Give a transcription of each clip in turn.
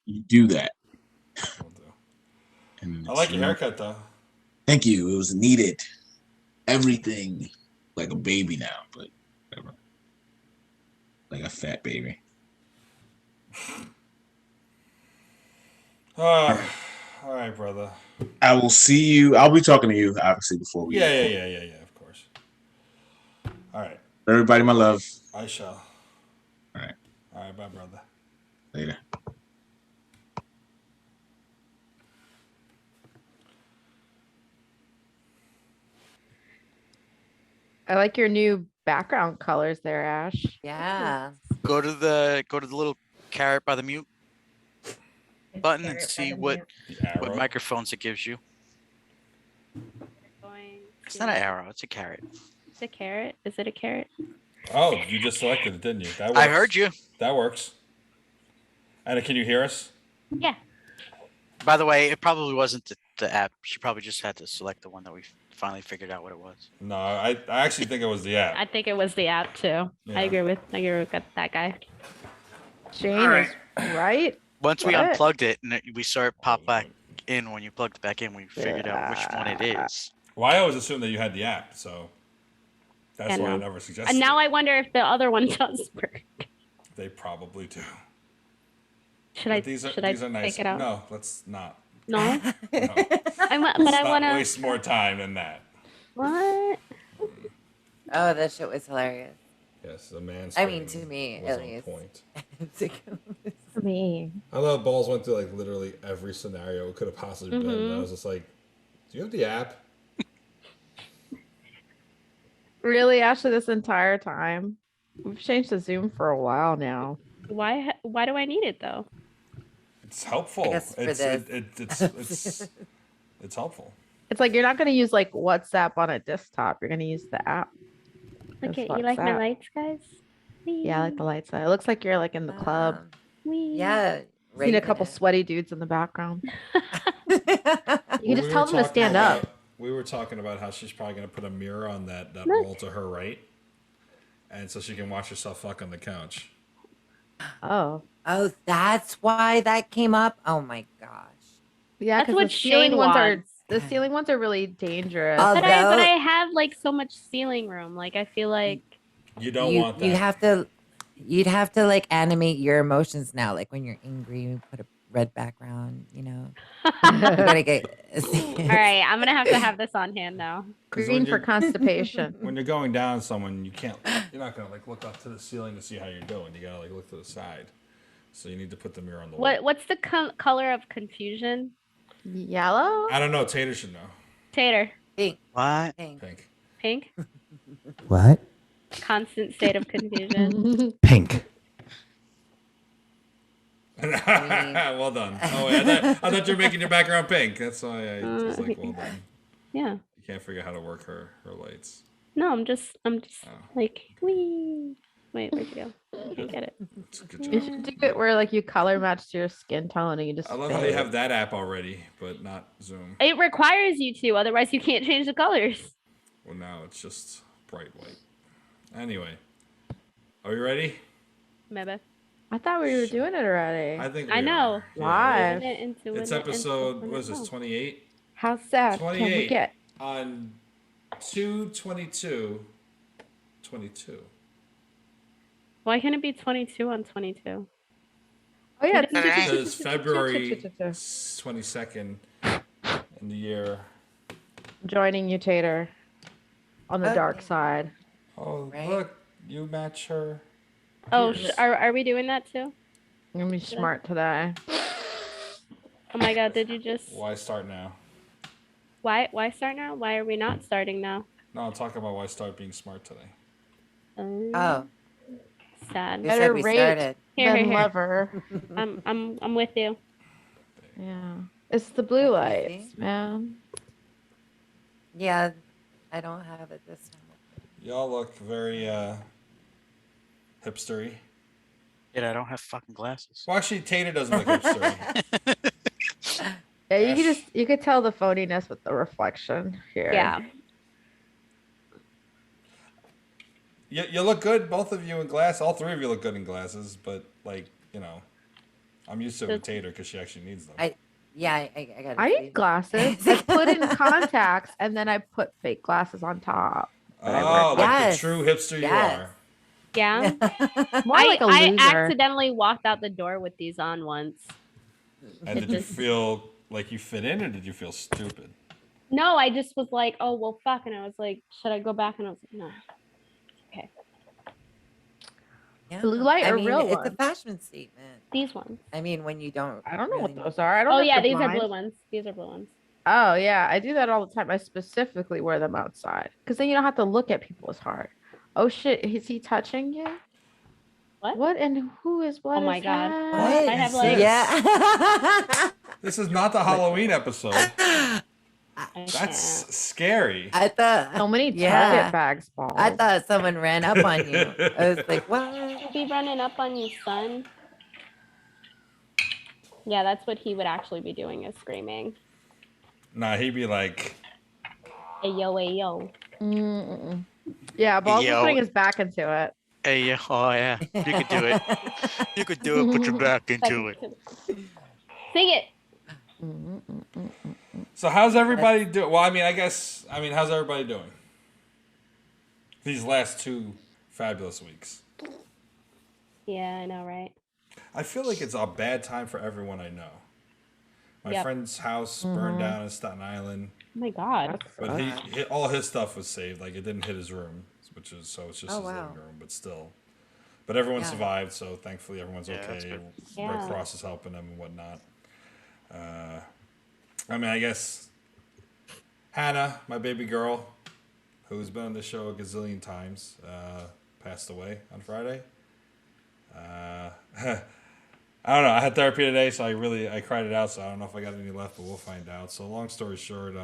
You do that. Will do. And I it's like your real. haircut though. Thank you. It was needed. Everything like a baby now, but whatever. Like a fat baby. All right. All right, brother. I will see you. I'll be talking to you obviously before we Yeah, yeah, record. yeah, yeah, yeah. Of course. All right. Everybody, my love. I shall. All right. All right, bye, brother. Later. I like your new background colors there, Ash. Yeah. Go to the little carrot by the mute button and see what The arrow. microphones it gives you. It's not an arrow, it's a carrot. It's a carrot. Is it a carrot? Oh, you just selected it, didn't you? That works. I heard you. That works. Anna, can you hear us? Yeah. By the way, it probably wasn't the app. She probably just had to select the one that we finally figured out what it was. No, I actually think it was the app. I think it was the app too. Yeah. I agree with that guy. Shane is right. Once we What? unplugged it and we saw it pop back in when you plugged it back in, we figured out which one it is. Well, I always assumed that you had the app, so that's Yeah, why I no. never suggested And now it. I wonder if the other one does work. They probably do. Should I These are nice. take it out? No, let's not. No. No. But I Let's not want to. waste more time than that. What? Oh, that shit was hilarious. Yes, the man. I mean, to me, was at on least. point. For me. I love balls went through like literally every scenario it could have possibly been. And I was just like, "Do you have the app?" Really, Ashley, this entire time? We've changed the Zoom for a while now. Why do I need it though? It's helpful. guess for It's this. it's helpful. It's like you're not going to use like WhatsApp on a desktop. You're going to use the app. Okay, Just you like my WhatsApp. lights, guys? Yeah, I like the lights. It looks like you're like in the club. Wee. Yeah. Seen a couple sweaty dudes in the background. You can just tell them to stand up. We were talking about how she's probably going to put a mirror on that wall to her right, and so she can watch herself fuck on the couch. Oh. Oh, that's why that came up. Oh my gosh. Yeah, That's because what the ceiling Shane ones are wants. the ceiling ones are really dangerous. But I Although- have like so much ceiling room. Like I feel like You don't want that. You'd have to like animate your emotions now. Like when you're angry, you put a red background, you know. You gotta get all right, I'm gonna have to have this on hand now. 'Cause Green when for you're- constipation. When you're going down someone, you're not gonna like look up to the ceiling to see how you're doing. You gotta like look to the side. So you need to put the mirror on the wall. What's the color of confusion? Yellow? I don't know. Tater should know. Tater. pink. What? Pink. Pink. What? Constant state of confusion. Pink. Well done. Oh, wait, I thought you were making your background pink. That's why I was like, well done. Yeah. You can't figure out how to work her lights. No, I'm just Oh. like wee. Wait, where'd you go? I can't get it. It's a good You job. should do it where like you color match to your skin tone and you just I love how you have that app already, but not Zoom. It requires you to, otherwise you can't change the colors. Well, now it's just bright white. Anyway, are you ready? Maybe. I thought we were doing it already. I think I we know. are. Yeah. Live. It's episode, what is this, 28? How sad can we 28 get? on 2/22/22. Why can't it be 22 on 22? Oh yeah, Because February 22nd in the year. joining you, Tater, on the dark Okay. side. Oh, Right. look, you match her. Oh, Yes. are we doing that too? I'm gonna be smart today. Oh my god, did you just Why start now? why start now? Why are we not starting now? No, I'm talking about why start being smart today. Oh, Sad. you Better said we rate. started. Here, Then here. lever. I'm with you. Yeah, it's the blue Okay, lights, man. Yeah, I don't have it this time. Y'all look very hipstery. Yeah, I don't have fucking glasses. Well, actually, Tater doesn't look hipstery. Yeah, you could tell the phoniness with the reflection here. Yeah. You look good, both of you in glass. All three of you look good in glasses, but like, you know, I'm used to it with Tater because she actually needs them. I got. I need glasses. I put in contacts and then I put fake glasses on top. That I wear Oh, like glasses. the true hipster you are. Yeah. More like a I loser. accidentally walked out the door with these on once. And did you feel like you fit in, or did you feel stupid? No, I just was like, oh well, fuck, and I was like, should I go back? And I was like, no. Okay, Yeah. Blue light I or mean, real it's a ones? fashion statement. these ones. I mean, when you don't. I don't know really what those are. I don't Oh know if yeah, they're these are blind. blue ones. These are blue ones. Oh yeah, I do that all the time. I specifically wear them outside because then you don't have to look at people as hard. Oh shit, is he touching you? What? What and who is what? Oh my is God. that? What I have is like- this? Yeah. This is not the Halloween episode. I That's can't. scary. I thought So many Yeah. Target bags, balls. I thought someone ran up on you. I was like, what? He'll be running up on you, son. Yeah, that's what he would actually be doing, is screaming. Nah, he'd be like, Hey yo, hey yo. Mm-mm. Yeah, balls is Yo. putting his back into it. Hey, yeah, oh yeah, you could do it. You could do it. Put your back into it. Sing it. so how's everybody doing? Well, I mean, how's everybody doing? These last 2 fabulous weeks. Yeah, I know, right? I feel like it's a bad time for everyone I know. My Yep. friend's house burned down in Staten Island, Oh my God. but all his stuff was saved. Like, it didn't hit his room, it's just Oh, his wow. living room, but still. But everyone Yeah. survived, so thankfully everyone's Yeah, that's okay. good. Red Yeah. Cross is helping them and whatnot. I mean, I guess Hanna, my baby girl, who's been on the show a gazillion times, passed away on Friday. I don't know. I had therapy today, so I cried it out. So I don't know if I got any left, but we'll find out. So long story short,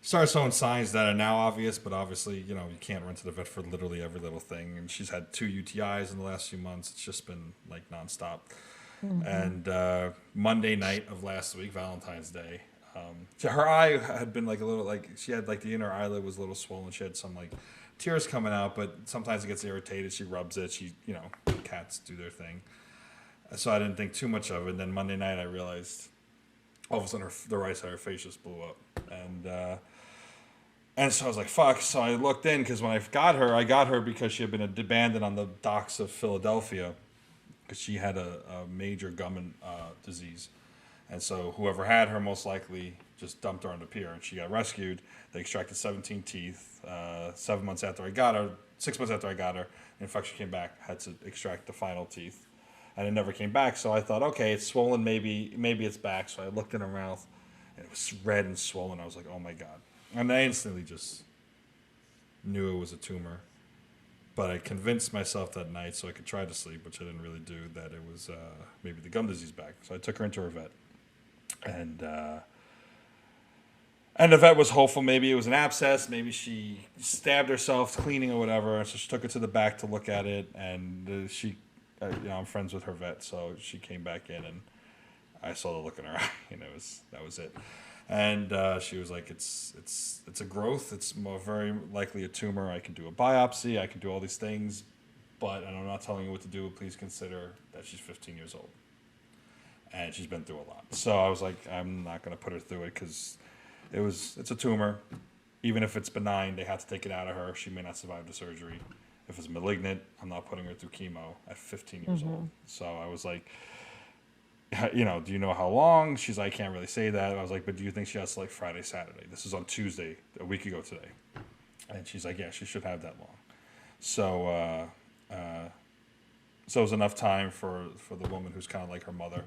started showing signs that are now obvious, but obviously, you can't run to the vet for literally every little thing. And she's had 2 UTIs in the last few months. It's just been like nonstop. And Monday night of last week, Valentine's Day, her eye had been like a little, like she had like the inner eyelid was a little swollen. She had some like tears coming out, but sometimes it gets irritated. She rubs it. Cats do their thing. So I didn't think too much of it. And then Monday night, I realized all of a sudden the right side of her face just blew up. And so I was like, fuck. So I looked in because when I got her because she had been abandoned on the docks of Philadelphia because she had a major gum disease. And so whoever had her most likely just dumped her on the pier, and she got rescued. They extracted 17 teeth. 6 months after I got her, the infection came back. Had to extract the final teeth, and it never came back. So I thought, okay, it's swollen. Maybe it's back. So I looked in her mouth, and it was red and swollen. I was like, oh my God, and I instantly just knew it was a tumor. But I convinced myself that night, so I could try to sleep, which I didn't really do, that it was maybe the gum disease back. So I took her into her vet. And the vet was hopeful maybe it was an abscess, maybe she stabbed herself cleaning or whatever. So she took it to the back to look at it, and I'm friends with her vet, so she came back in, and I saw the look in her eye, and that was it. And she was like, it's a growth. It's very likely a tumor. I can do a biopsy. I can do all these things, and I'm not telling you what to do. Please consider that she's 15 years old. And she's been through a lot. So I was like, I'm not going to put her through it because it's a tumor. Even if it's benign, they have to take it out of her. She may not survive the surgery. If it's malignant, I'm not putting her through chemo at 15 years old. So I was like, do you know how long? She's like, I can't really say that. I was like, but do you think she has like Friday, Saturday? This is on Tuesday, a week ago today. And she's like, yeah, she should have that long. So it was enough time for the woman who's kind of like her mother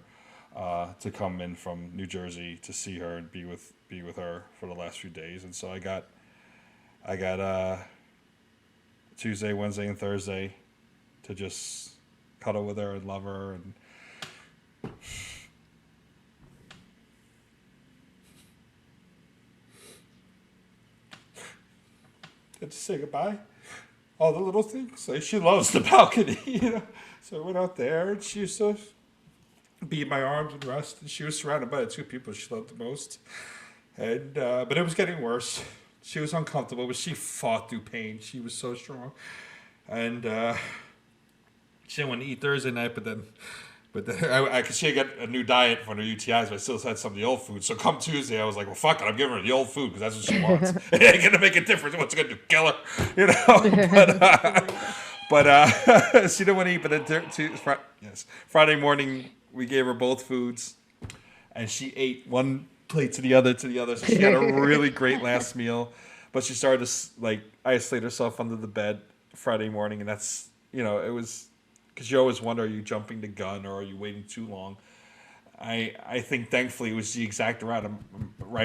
to come in from New Jersey to see her and be with her for the last few days. And so I got Tuesday, Wednesday, and Thursday to just cuddle with her and love her and to say goodbye. All the little things. Like she loves the balcony, So I went out there and she used to be in my arms and rest. And she was surrounded by the 2 people she loved the most. And but it was getting worse. She was uncomfortable, but she fought through pain. She was so strong. And She didn't want to eat Thursday night, but then I could see her get a new diet for her UTIs, but I still had some of the old food. So come Tuesday, I was like, well, fuck it, I'm giving her the old food because that's what she wants. It ain't gonna make a difference. What's it gonna do? Kill her, you know? But she didn't want to eat. But then Friday morning we gave her both foods, and she ate one plate to the other. So she had a really great last meal. But she started to like isolate herself under the bed Friday morning, and that's it was. Because you always wonder, are you jumping the gun or are you waiting too long? I think thankfully it was the exact right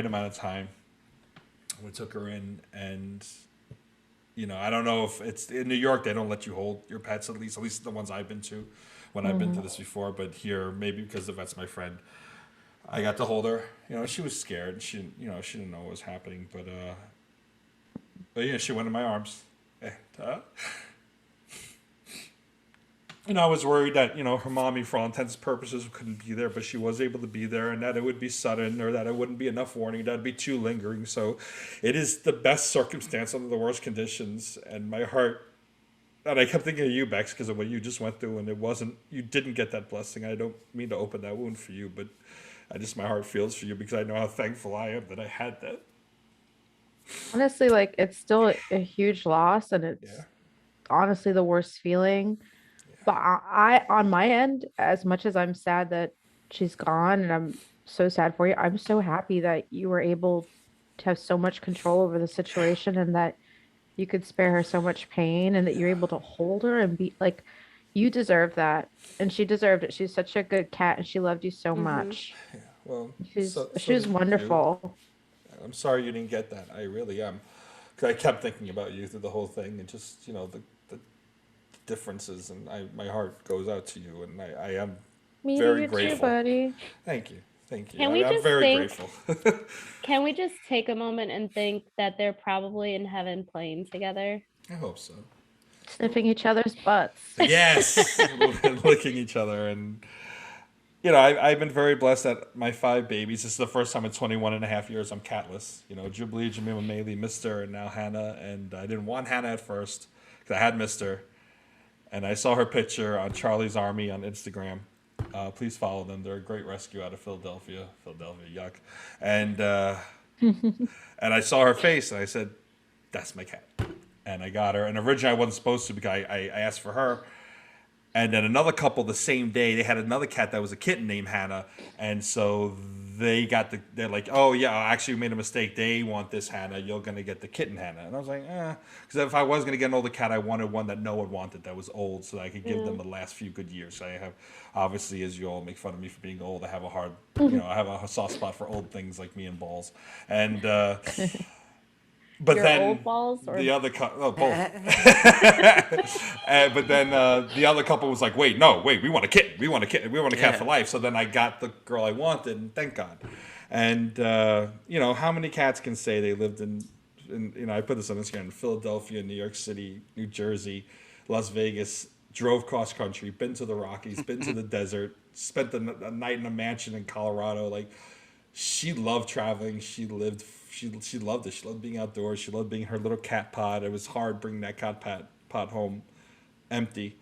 amount of time. We took her in, and I don't know if it's in New York they don't let you hold your pets, at least the ones I've been to when I've been to this before. But here, maybe because the vet's my friend, I got to hold her. She was scared. She didn't know what was happening, but yeah, she went in my arms. I was worried that, her mommy, for all intents and purposes, couldn't be there, but she was able to be there, and that it would be sudden or that it wouldn't be enough warning, that it'd be too lingering. So it is the best circumstance under the worst conditions. And my heart, and I kept thinking of you, Bex, because of what you just went through, and you didn't get that blessing. I don't mean to open that wound for you, but my heart feels for you because I know how thankful I am that I had that. Honestly, like it's still a huge loss, and it's honestly the worst feeling. But on my end, as much as I'm sad that she's gone, and I'm so sad for you, I'm so happy that you were able to have so much control over the situation, and that you could spare her so much pain, and that you're able to hold her and be like, you deserve that, and she deserved it. She's such a good cat, and she loved you so much. Well, She was did you. wonderful. I'm sorry you didn't get that. I really am. Because I kept thinking about you through the whole thing, and just, the differences, and my heart goes out to you, and I am Me to very you too, grateful. buddy. Thank you. Can we I'm just very think- grateful. Can we just take a moment and think that they're probably in heaven playing together? I hope so. Sniffing each other's butts. Yes, licking each other, and I've been very blessed that my 5 babies. This is the first time in 21 and a half years I'm catless. Jubilee, Jamima, Maylee, Mister, and now Hanna. And I didn't want Hanna at first because I had Mister, and I saw her picture on Charlie's Army on Instagram. Please follow them. They're a great rescue out of Philadelphia. Yuck. And and I saw her face, and I said, "That's my cat." And I got her. And originally I wasn't supposed to because I asked for her. And then another couple the same day, they had another cat that was a kitten named Hanna. And so they're like, oh, yeah, actually we made a mistake. They want this Hanna. You're going to get the kitten Hanna. And I was like, Because if I was going to get an older cat, I wanted one that no one wanted, that was old, so that I could give them the last few good years. So I have, obviously, as you all make fun of me for being old, I have I have a soft spot for old things like me and balls. And, but Your then old balls or the other both. But then the other couple was like, wait, we want a kitten. We want a kitten. We want a cat for life. So then I got the girl I wanted, and thank God. And, how many cats can say they lived in I put this on Instagram, in Philadelphia, New York City, New Jersey, Las Vegas, drove cross country, been to the Rockies, been to the desert, spent a night in a mansion in Colorado. Like, she loved traveling. She loved it. She loved being outdoors. She loved being in her little cat pod. It was hard bringing that cat pod home empty.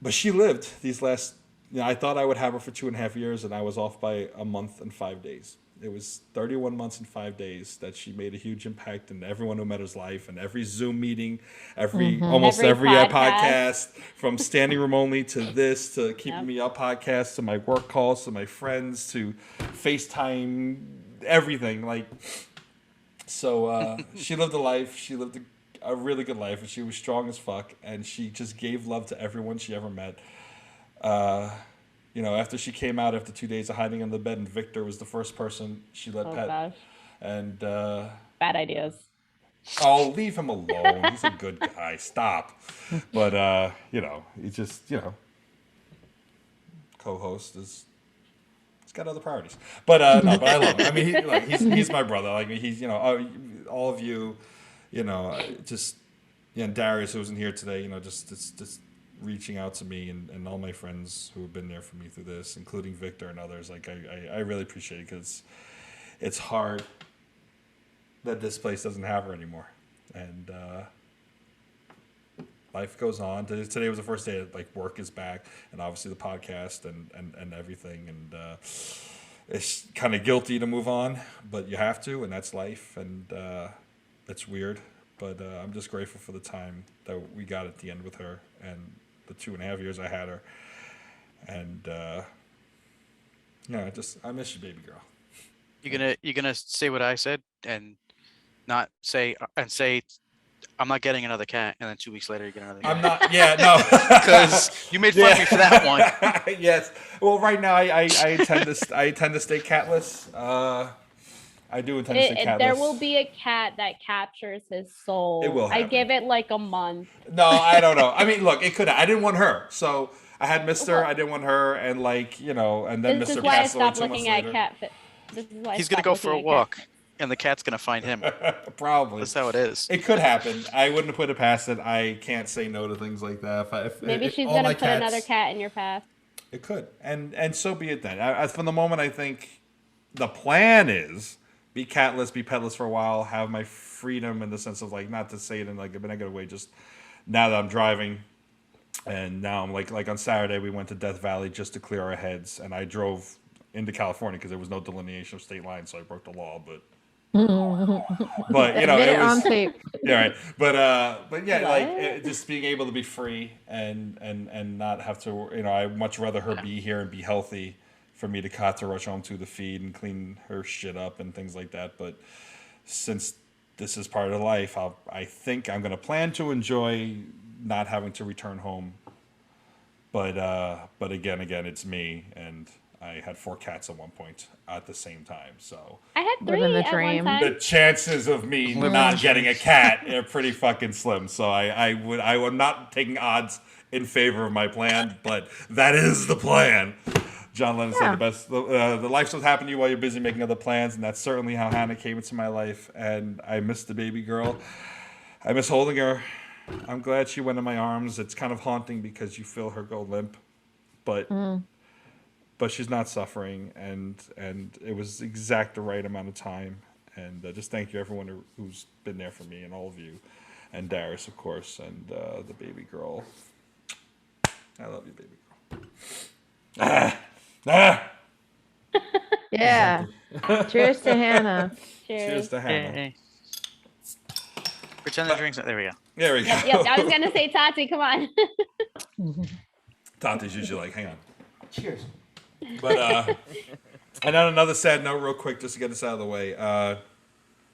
But she lived these last, I thought I would have her for 2.5 years, and I was off by a month and 5 days. It was 31 months and 5 days that she made a huge impact in everyone who met her life, and every Zoom meeting, almost every podcast, from standing room only to this, to keeping me up podcasts, to my work calls, to my friends, to FaceTime, everything. Like, so she lived a life. She lived a really good life, and she was strong as fuck, and she just gave love to everyone she ever met. After she came out after 2 days of hiding in the bed, and Victor was the first person she let pet. Gosh. And Bad ideas. oh, leave him alone. He's a good guy. Stop. But he just co-host is. He's got other priorities. But no, but I love him. I mean, he's my brother. Like, he's all of you, just and Darius, who wasn't here today, just reaching out to me, and all my friends who have been there for me through this, including Victor and others. Like, I really appreciate it, because it's hard that this place doesn't have her anymore. And life goes on. Today was the first day that like work is back, and obviously the podcast and everything, and it's kind of guilty to move on, but you have to, and that's life, and it's weird, but I'm just grateful for the time that we got at the end with her, and the 2.5 years I had her, and yeah, I miss you, baby girl. You gonna say what I said and not say I'm not getting another cat, and then 2 weeks later you get another cat. I'm not. Yeah, no. Because you made fun of me for that one. Yes. Well, right now I intend to stay catless. I do intend to stay catless. There will be a cat that captures his soul. It will I happen. give it like a month. No, I don't know. I mean, look, it could. I didn't want her, so I had Mister. I didn't want her, and like and then This Mister is why I passed away stopped 2 months looking at later. cat. This is why I He's gonna stopped go for a looking at walk, cat. and the cat's gonna find him. Probably. That's how it is. It could happen. I wouldn't have put it past it. I can't say no to things like that. Maybe if she's all gonna my put another cat in your path. It could, and so be it then. From the moment, I think the plan is be catless, be petless for a while, have my freedom in the sense of like not to say it in like a negative way. Just now that I'm driving, and now I'm like on Saturday we went to Death Valley just to clear our heads, and I drove into California because there was no delineation of state lines, so I broke the law, but Admit it was on tape. yeah, right. But yeah, like What? just being able to be free and not have to, I'd much rather her be here and be healthy for me to have to rush home to the feed and clean her shit up and things like that. But since this is part of life, I think I'm gonna plan to enjoy not having to return home. But again, it's me, and I had 4 cats at one point at the same time, so I had 3 Living the at dream. one the time. chances of me not getting a cat are pretty fucking slim. So I'm not taking odds in favor of my plan, but that is the plan. John Lennon said the life doesn't happen to you while you're busy making other plans, and that's certainly how Hanna came into my life. And I miss the baby girl. I miss holding her. I'm glad she went in my arms. It's kind of haunting because you feel her go limp, but she's not suffering, and it was the right amount of time. And just thank you everyone who's been there for me, and all of you, and Darius of course, and the baby girl. I love you, baby girl. Yeah. Cheers to Hannah. Cheers to Hanna. Hey. Pretend the drinks. There we go. There we go. Yep, I was gonna say Tati, come on. Tati's usually like, hang on. Cheers. But and on another sad note, real quick, just to get this out of the way,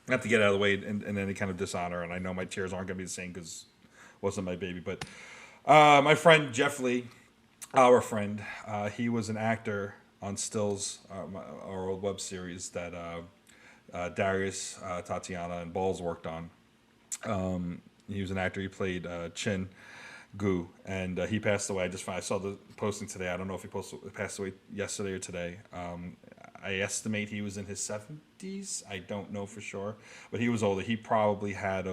not to get out of the way in any kind of dishonor, and I know my tears aren't going to be the same because it wasn't my baby, but my friend Geoff Lee, our friend, he was an actor on Stills, our old web series that Darius, Tatiana, and Balls worked on. He was an actor. He played Chin Gu, and he passed away. I saw the posting today. I don't know if he passed away yesterday or today. I estimate he was in his 70s. I don't know for sure, but he was older. He probably had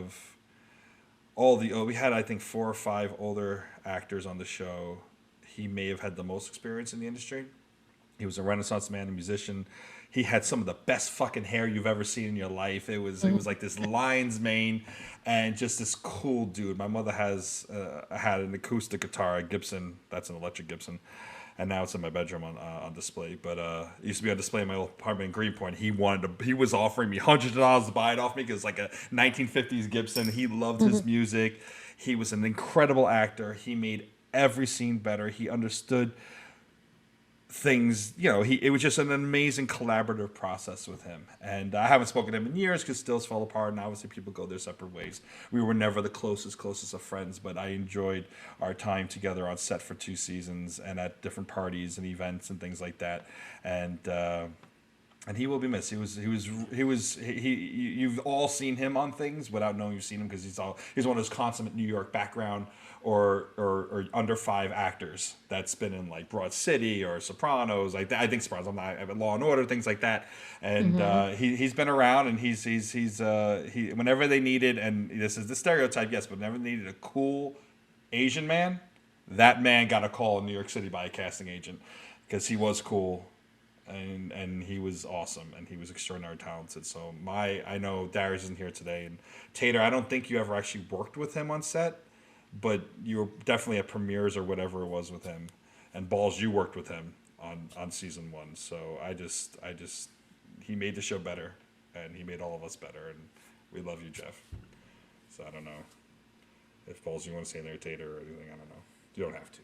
we had I think 4 or 5 older actors on the show. He may have had the most experience in the industry. He was a Renaissance man, a musician. He had some of the best fucking hair you've ever seen in your life. It was like this lion's mane, and just this cool dude. My mother had an acoustic guitar, a Gibson. That's an electric Gibson, and now it's in my bedroom on display. But it used to be on display in my old apartment in Greenpoint. He was offering me hundreds of dollars to buy it off me because it's like a 1950s Gibson. He loved his music. He was an incredible actor. He made every scene better. He understood things, it was just an amazing collaborative process with him. And I haven't spoken to him in years because Stills fell apart, and obviously people go their separate ways. We were never the closest of friends, but I enjoyed our time together on set for 2 seasons and at different parties and events and things like that. And he will be missed. You've all seen him on things without knowing you've seen him because he's one of those consummate New York background or under 5 actors that's been in like Broad City or Sopranos, like that. I think Sopranos, Law and Order, things like that. And he's been around, and he's whenever they needed, and this is the stereotype, yes, but whenever they needed a cool Asian man, that man got a call in New York City by a casting agent because he was cool. And he was awesome, and he was extraordinarily talented. So I know Darius isn't here today, and Tater, I don't think you ever actually worked with him on set, but you were definitely at premieres or whatever it was with him. And Balls, you worked with him on season 1. So I just he made the show better, and he made all of us better, and we love you, Geoff. So I don't know if Balls, you want to say anything Tater or anything. I don't know. You don't have to.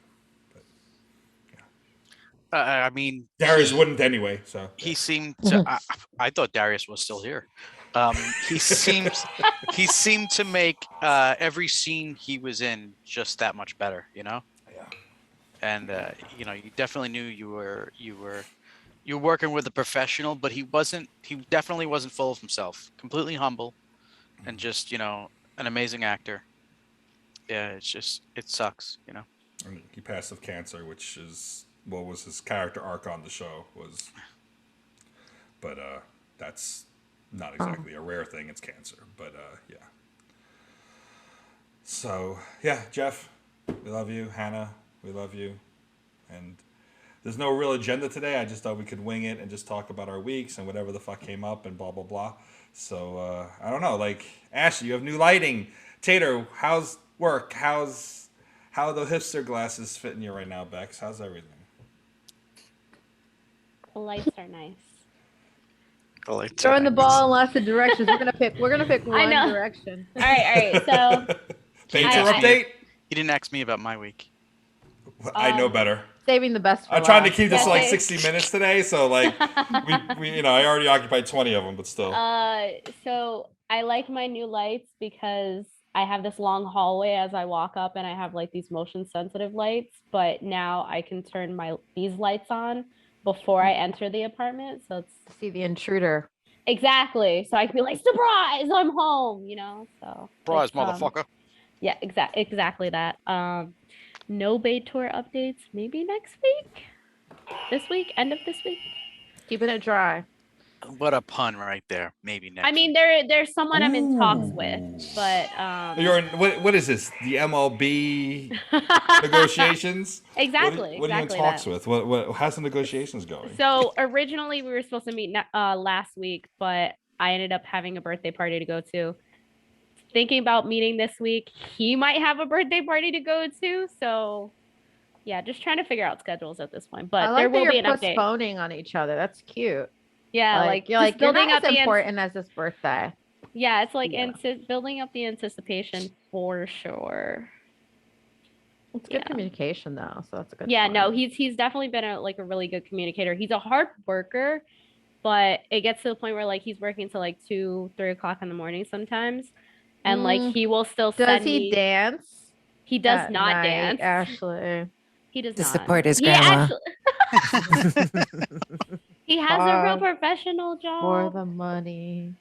I mean, Darius wouldn't anyway. So he seemed to. I thought Darius was still here. He seemed to make every scene he was in just that much better. Yeah. And you definitely knew you were working with a professional, but he definitely wasn't full of himself. Completely humble, and just an amazing actor. Yeah, it sucks. And he passed of cancer, which is what was his character arc on the show was. But that's not exactly a rare thing. It's cancer, but yeah. So yeah, Geoff, we love you. Hanna, we love you. And there's no real agenda today. I just thought we could wing it and just talk about our weeks and whatever the fuck came up and blah blah blah. So I don't know. Like Ashley, you have new lighting. Tater, how's work? How the hipster glasses fitting you right now, Bex? How's everything? The lights are nice. Throwing the ball in lots of directions. We're gonna pick one know. direction. All right. So Painter I- update? He didn't ask me about my week. I know better. Saving the best for I'm trying to last. keep this to like Yeah. 60 minutes today, so like we I already occupied 20 of them, but still. So I like my new lights because I have this long hallway as I walk up, and I have like these motion sensitive lights, but now I can turn these lights on before I enter the apartment. So it's See the intruder. exactly. So I can be like, surprise, I'm home, so Surprise, it's, motherfucker. Yeah, exactly that. No Bay Tour updates, maybe next week? This week? End of this week? Keeping it dry. What a pun right there. Maybe next. I mean, there's someone I'm in talks with, but You're in what is this? The MLB negotiations? exactly. What are you in exactly talks that. with? What how's the negotiations going? So originally we were supposed to meet last week, but I ended up having a birthday party to go to. Thinking about meeting this week. He might have a birthday party to go to, so yeah, just trying to figure out schedules at this point. But I like there will that be you're an update. postponing on each other. That's cute. Yeah, Like you're just like you're building not up as the important as this birthday. yeah, it's like Yeah. building up the anticipation for sure. It's good Yeah. communication though, so that's a good. Yeah, sign. no, he's definitely been a really good communicator. He's a hard worker, but it gets to the point where like he's working till like 2-3 o'clock in the morning sometimes, and like he will still Does send he me. dance? He does at not night, dance. Ashley. He does To not support his He grandma. He has a real Hard professional For job. the money.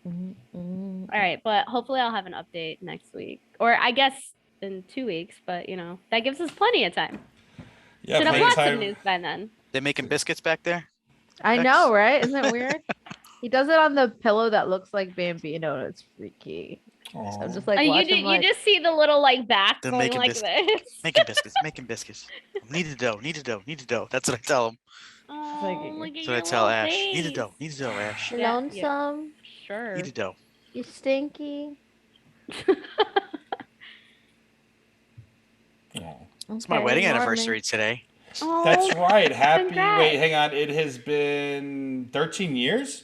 All right, but hopefully I'll have an update next week, or I guess in 2 weeks. But that gives us plenty of time. Yeah, Should have plenty of lots of time. news by then. They making biscuits back there? I Bex? know, right? Isn't it weird? He does it on the pillow that looks like Bambino, and it's freaky. So I'm just like you watching. you just see the little like back They're going making like biscuits. this. Making biscuits. Need a dough. That's what I tell them. Oh, look at That's what I your tell little Ash. face. Need a dough, Ash. Yeah, lonesome. Sure. Need a dough. You stinky. It's my Okay, wedding warming. anniversary today. Oh, That's right. Happy. congrats. Wait, hang on. It has been 13 years.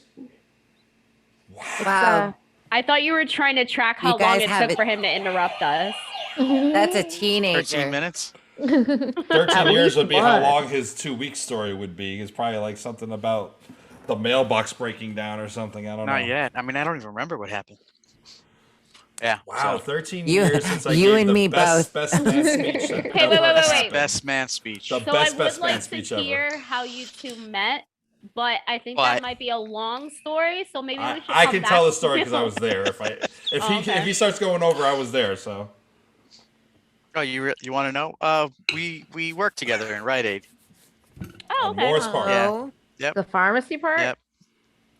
Wow. I thought you were trying to track You how long guys it have took it- for him to interrupt us. That's a teenager. 13 minutes? 13 At years least would be how one. long his 2-week story would be. It's probably like something about the mailbox breaking down or something. I don't know. Not yet. I mean, I don't even remember what happened. Yeah. Wow, so- 13 You- years since I you gave and the me best, both. best man speech. that Hey, wait, ever wait, wait, happened. Best man speech. The So best I best would man like to speech ever. hear how you two met, but I think Well, that I- might be a long story. So maybe we should. I come can back tell the to story you. because I was there. If Oh, okay. he starts going over, I was there. So Oh, you want to know? We worked together in Rite Aid. Oh, on okay. Morris Park. Oh, The pharmacy part. Yep.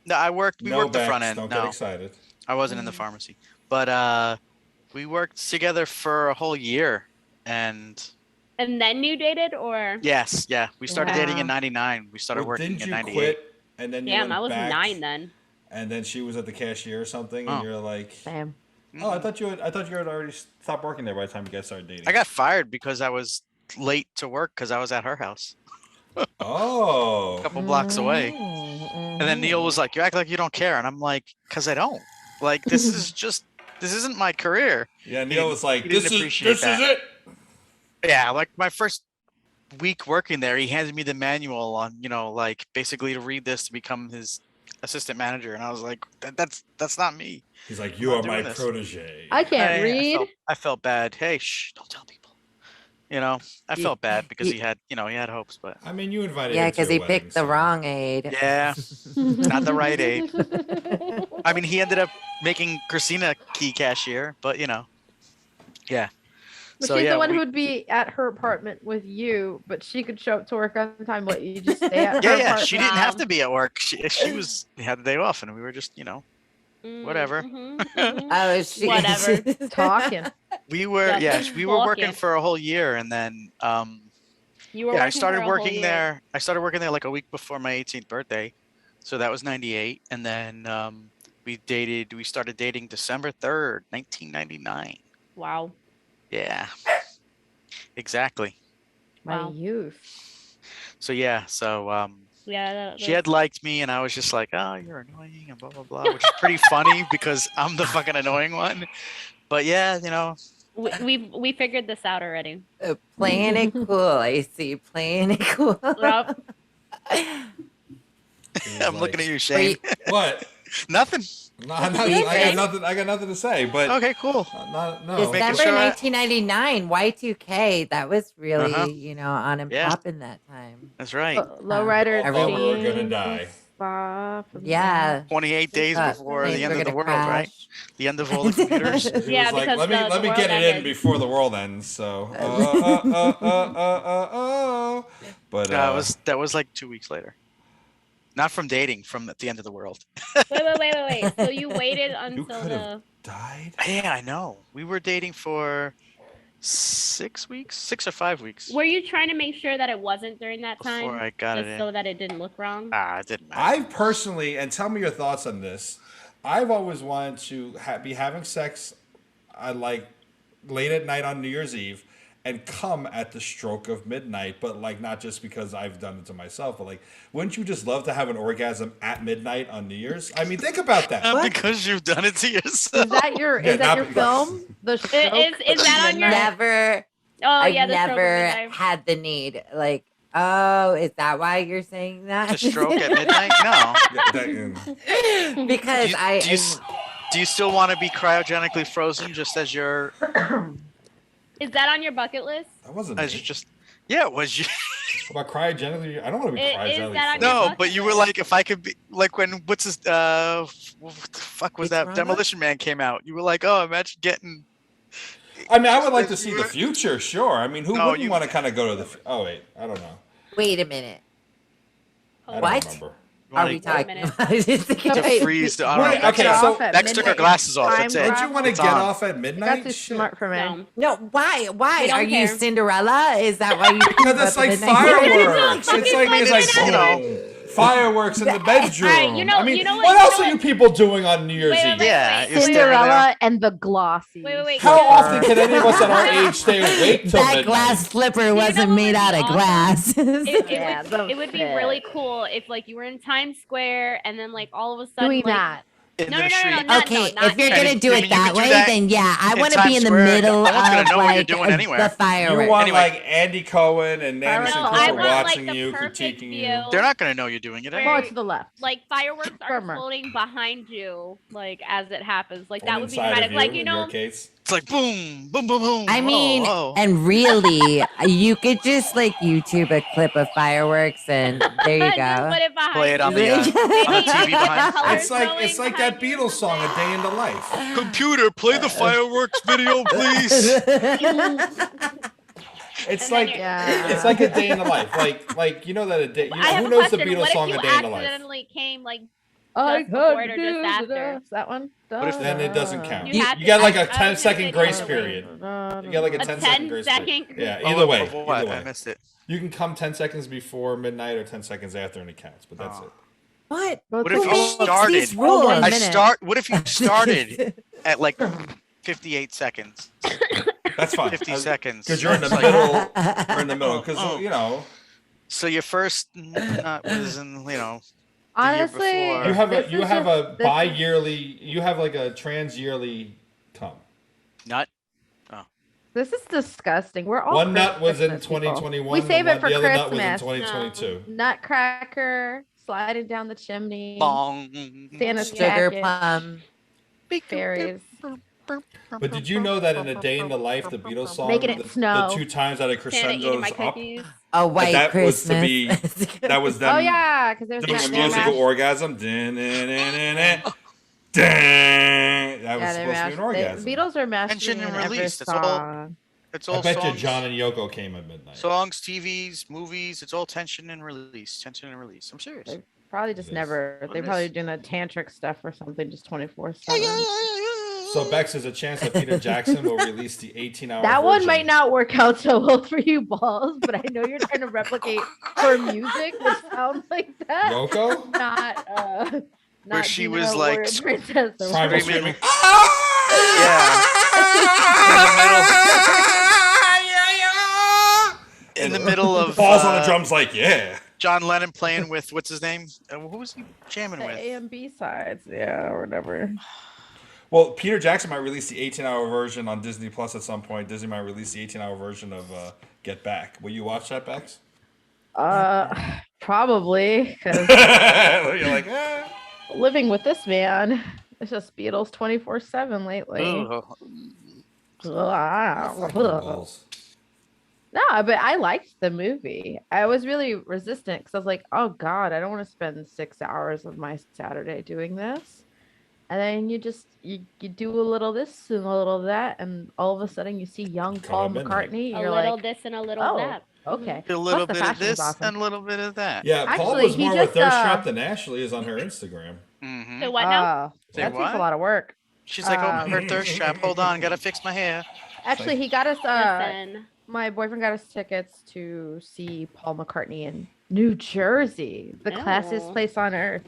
No, we no worked the Bex, front end. don't get No, excited. I wasn't in the pharmacy, but we worked together for a whole year, and And then you dated, or yes, yeah, we started dating in Wow. '99. We started Well, working didn't in you '98. quit and then you damn, went I was back, 9 then. and then she was at the cashier or something, Oh. and you're like, Damn. Oh, I thought you had already stopped working there by the time you guys started dating. I got fired because I was late to work because I was at her house a Oh. couple blocks away. Mm-hmm. And then Neil was like, "You act like you don't care," and I'm like, "Cause I don't. Like, this isn't my career." Yeah, Neil was like, he didn't "This is appreciate that. it." Yeah, like my first week working there, he handed me the manual on, like basically to read this to become his assistant manager, and I was like, "That's not me." He's like, I'm "You not are my doing this." protege." I can't read. I felt bad. Hey, shh, don't tell people. I felt bad because he had hopes, but I mean, you invited Yeah, him to because a he wedding, picked the so- wrong aide. yeah, not the right aid. I mean, he ended up making Christina key cashier, but yeah. But So she's yeah, the one we- who would be at her apartment with you, but she could show up to work on time. What, you just stay at her yeah, apartment? she didn't have to be at work. She had the day off, and we were just whatever. Oh, she Whatever. Talking. we were Yeah, yeah just we were working talking. for a whole year, and then You were yeah, I working for started a whole working year. there. I started working there like a week before my 18th birthday, so that was '98, and then we started dating December 3rd, 1999. Wow. Yeah, exactly. My Wow. youth. So yeah, Yeah. she had liked me, and I was just like, "Oh, you're annoying," and blah blah blah, which is pretty funny because I'm the fucking annoying one. But yeah, We figured this out already. Playing it cool. I see. Playing it cool. Yep. He was I'm like, looking at you, Shane. What? Nothing. No, I got nothing. I got nothing to say. But Okay, cool. no. Making December sure I- 1999, Y2K. That was really, Uh-huh. on and Yeah. popping that time. That's right. Lowrider. I thought we were gonna die. Yeah. 28 days Thought before things the end were of the gonna world, right? crash. The end of all the computers. He Yeah, was like, because let me the get world it in ended. before the world ends. So, but that was like 2 weeks later. Not from dating, from at the end of the world. Wait. So you waited you until could the. have died. Yeah, I know. We were dating for 6 weeks, 6 or 5 weeks Were you trying to make sure that it wasn't during that time? before I got just it in. so that it didn't look wrong? It didn't matter. I personally, and tell me your thoughts on this. I've always wanted to be having sex, like late at night on New Year's Eve, and come at the stroke of midnight. But like, not just because I've done it to myself, but like, wouldn't you just love to have an orgasm at midnight on New Year's? I mean, think about that. Not because you've done it to yourself. Is that your Yeah, is that not your because- film? The Is Stroke that on your? Never. Oh I've yeah, the stroke of never midnight. had the need. Like, oh, is that why you're saying that? To stroke at midnight? No. Because Do you still want to be cryogenically frozen just as your Is that on your bucket list? That wasn't as me. you just Yeah, it was you. About cryogenically. I don't want to be Is cryogenically. that on your frozen. No, but you were like, if I could be like when what the fuck was Which that? one? Demolition Man came out. You were like, oh, imagine getting. I mean, I would like to see the future. Sure. I mean, who No, wouldn't you- want to kind of go to the? Oh wait, I don't know. Wait a minute. I don't What? remember. You Are wanna- we talking minute. about? I was just thinking- to Wait, freeze? I Wait, don't know. okay, Bex- so- Bex took her glasses off. That's it. Time Don't you want to It's get on. off at midnight? That's too Shit. smart for me. No. No, why? Why We don't are you care. Cinderella? Is that why you? Because it's like fireworks. It's like you know. fireworks in the bedroom. Alright, you know- I mean, you know what what- else you know are you what- people doing on New Year's Wait, Eve? wait, Yeah, wait, you're standing Cinderella and the Glossy. Wait. How Sure. often can any of us at our age stay awake till That midnight? glass slipper know wasn't what made would out be of awesome? glass. Yeah, the It would be fit. really cool if like you were in Times Square and then like all of a sudden Doing like that. In No, the no, no, street. no, not- Okay, not if you're that. gonna do I mean, it you that could do way, that then yeah, I in want to be Times in the Square. middle No one's gonna of know what you're like doing anywhere. the You fireworks. want Anyway. like Andy Cohen and Nancy No, I Cooper want, like, watching the you, perfect critiquing you. view. They're not gonna know you're doing it Where- anyway. Go to the left. like fireworks are Firmer. floating behind you like as it happens. Like Or that would be inside kind of of like you, you in your know case. It's like boom, boom, boom, boom. I mean, oh. and really, you could just like YouTube a clip of fireworks, and there you Just go. put it behind Play it on you. the, on the TV behind. Colors It's like going that behind you. Beatles song, "A Day in the Life." Computer, play the fireworks video, please. It's And then like you're- Yeah. it's like a day in the life. Like you know that a day. I have Who a knows the question. Beatles What song if "A you Day in the Life"? accidentally came like I just before could it or do just after? this. That one. What if- Then it doesn't count. You You, had to- got like I a was gonna 10-second say grace either way. period. You got like a A 10-second grace 10-second period. Yeah, Oh, either way. of what? Either I way. missed it. You can come 10 seconds before midnight or 10 seconds after, and it counts. But that's it. What? What if you What's started? these rules? What if you started at like 58 seconds. That's fine. 50 seconds. Because you're in the It's like- middle. You're in the middle. Oh, Because oh. you know. So your first nut was in, the year Honestly, before. You have this you is have just- a this is- bi-yearly. You have like a trans-yearly cum. Nut? This is disgusting. We're all One nut was in Christmas people. 2021. We save it for the other nut was in Christmas. 2022. Nutcracker sliding down the chimney. Bong. Santa's Sugar jacket, plum. fairies. But did you know that in A Day in the Life, the Beatles song, Making it the snow. 2 times that it Santa eating my crescendos up, cookies. A white that was to Christmas. be that was them Oh yeah, because there's doing a that musical mash. orgasm. That was Yeah, supposed to be an The orgasm. Beatles are masturbating Tension and in every release, it's all- song. It's I all bet you songs, John and Yoko came at midnight. songs, TVs, movies. It's all tension and release. Tension and release. I'm serious. They probably just It is. never. What They're it probably is. doing that tantric stuff or something, just 24/7. So Bex, there's a chance that Peter Jackson will release the 18-hour. That one version. might not work out so well for you, balls, but I know you're trying to replicate her music, which sounds like that. Yoko. Not Where not she Dina was, Warrior like, Princess or Primal Screaming. screaming. In the middle of Balls on the drums, like yeah. John Lennon playing with what's his name? Who was he jamming the with? A and B sides, yeah, or whatever. Well, Peter Jackson might release the 18-hour version on Disney Plus at some point. Disney might release the 18-hour version of Get Back. Will you watch that, Bex? Probably because You're like, eh. living with this man, it's just Beatles 24/7 lately. Ooh. Ugh. Balls. No, but I liked the movie. I was really resistant because I was like, oh God, I don't want to spend 6 hours of my Saturday doing this. And then you just you do a little this and a little that, and all of a sudden you see young Paul at midnight. McCartney. A You're little like, this and a little oh, that. okay. A little Plus the bit of fashion was this awesome. and a little bit of that. Yeah, Paul Actually, was he more of a just, thirst trap than Ashley is on her Instagram. Hmm So what now? Say That takes what? a lot of work. She's like, oh, Um, her thirst trap. Hold on, gotta fix my hair. Actually, he got us. Listen, My boyfriend got us tickets to see Paul McCartney in New Jersey, the classiest Oh. place on earth.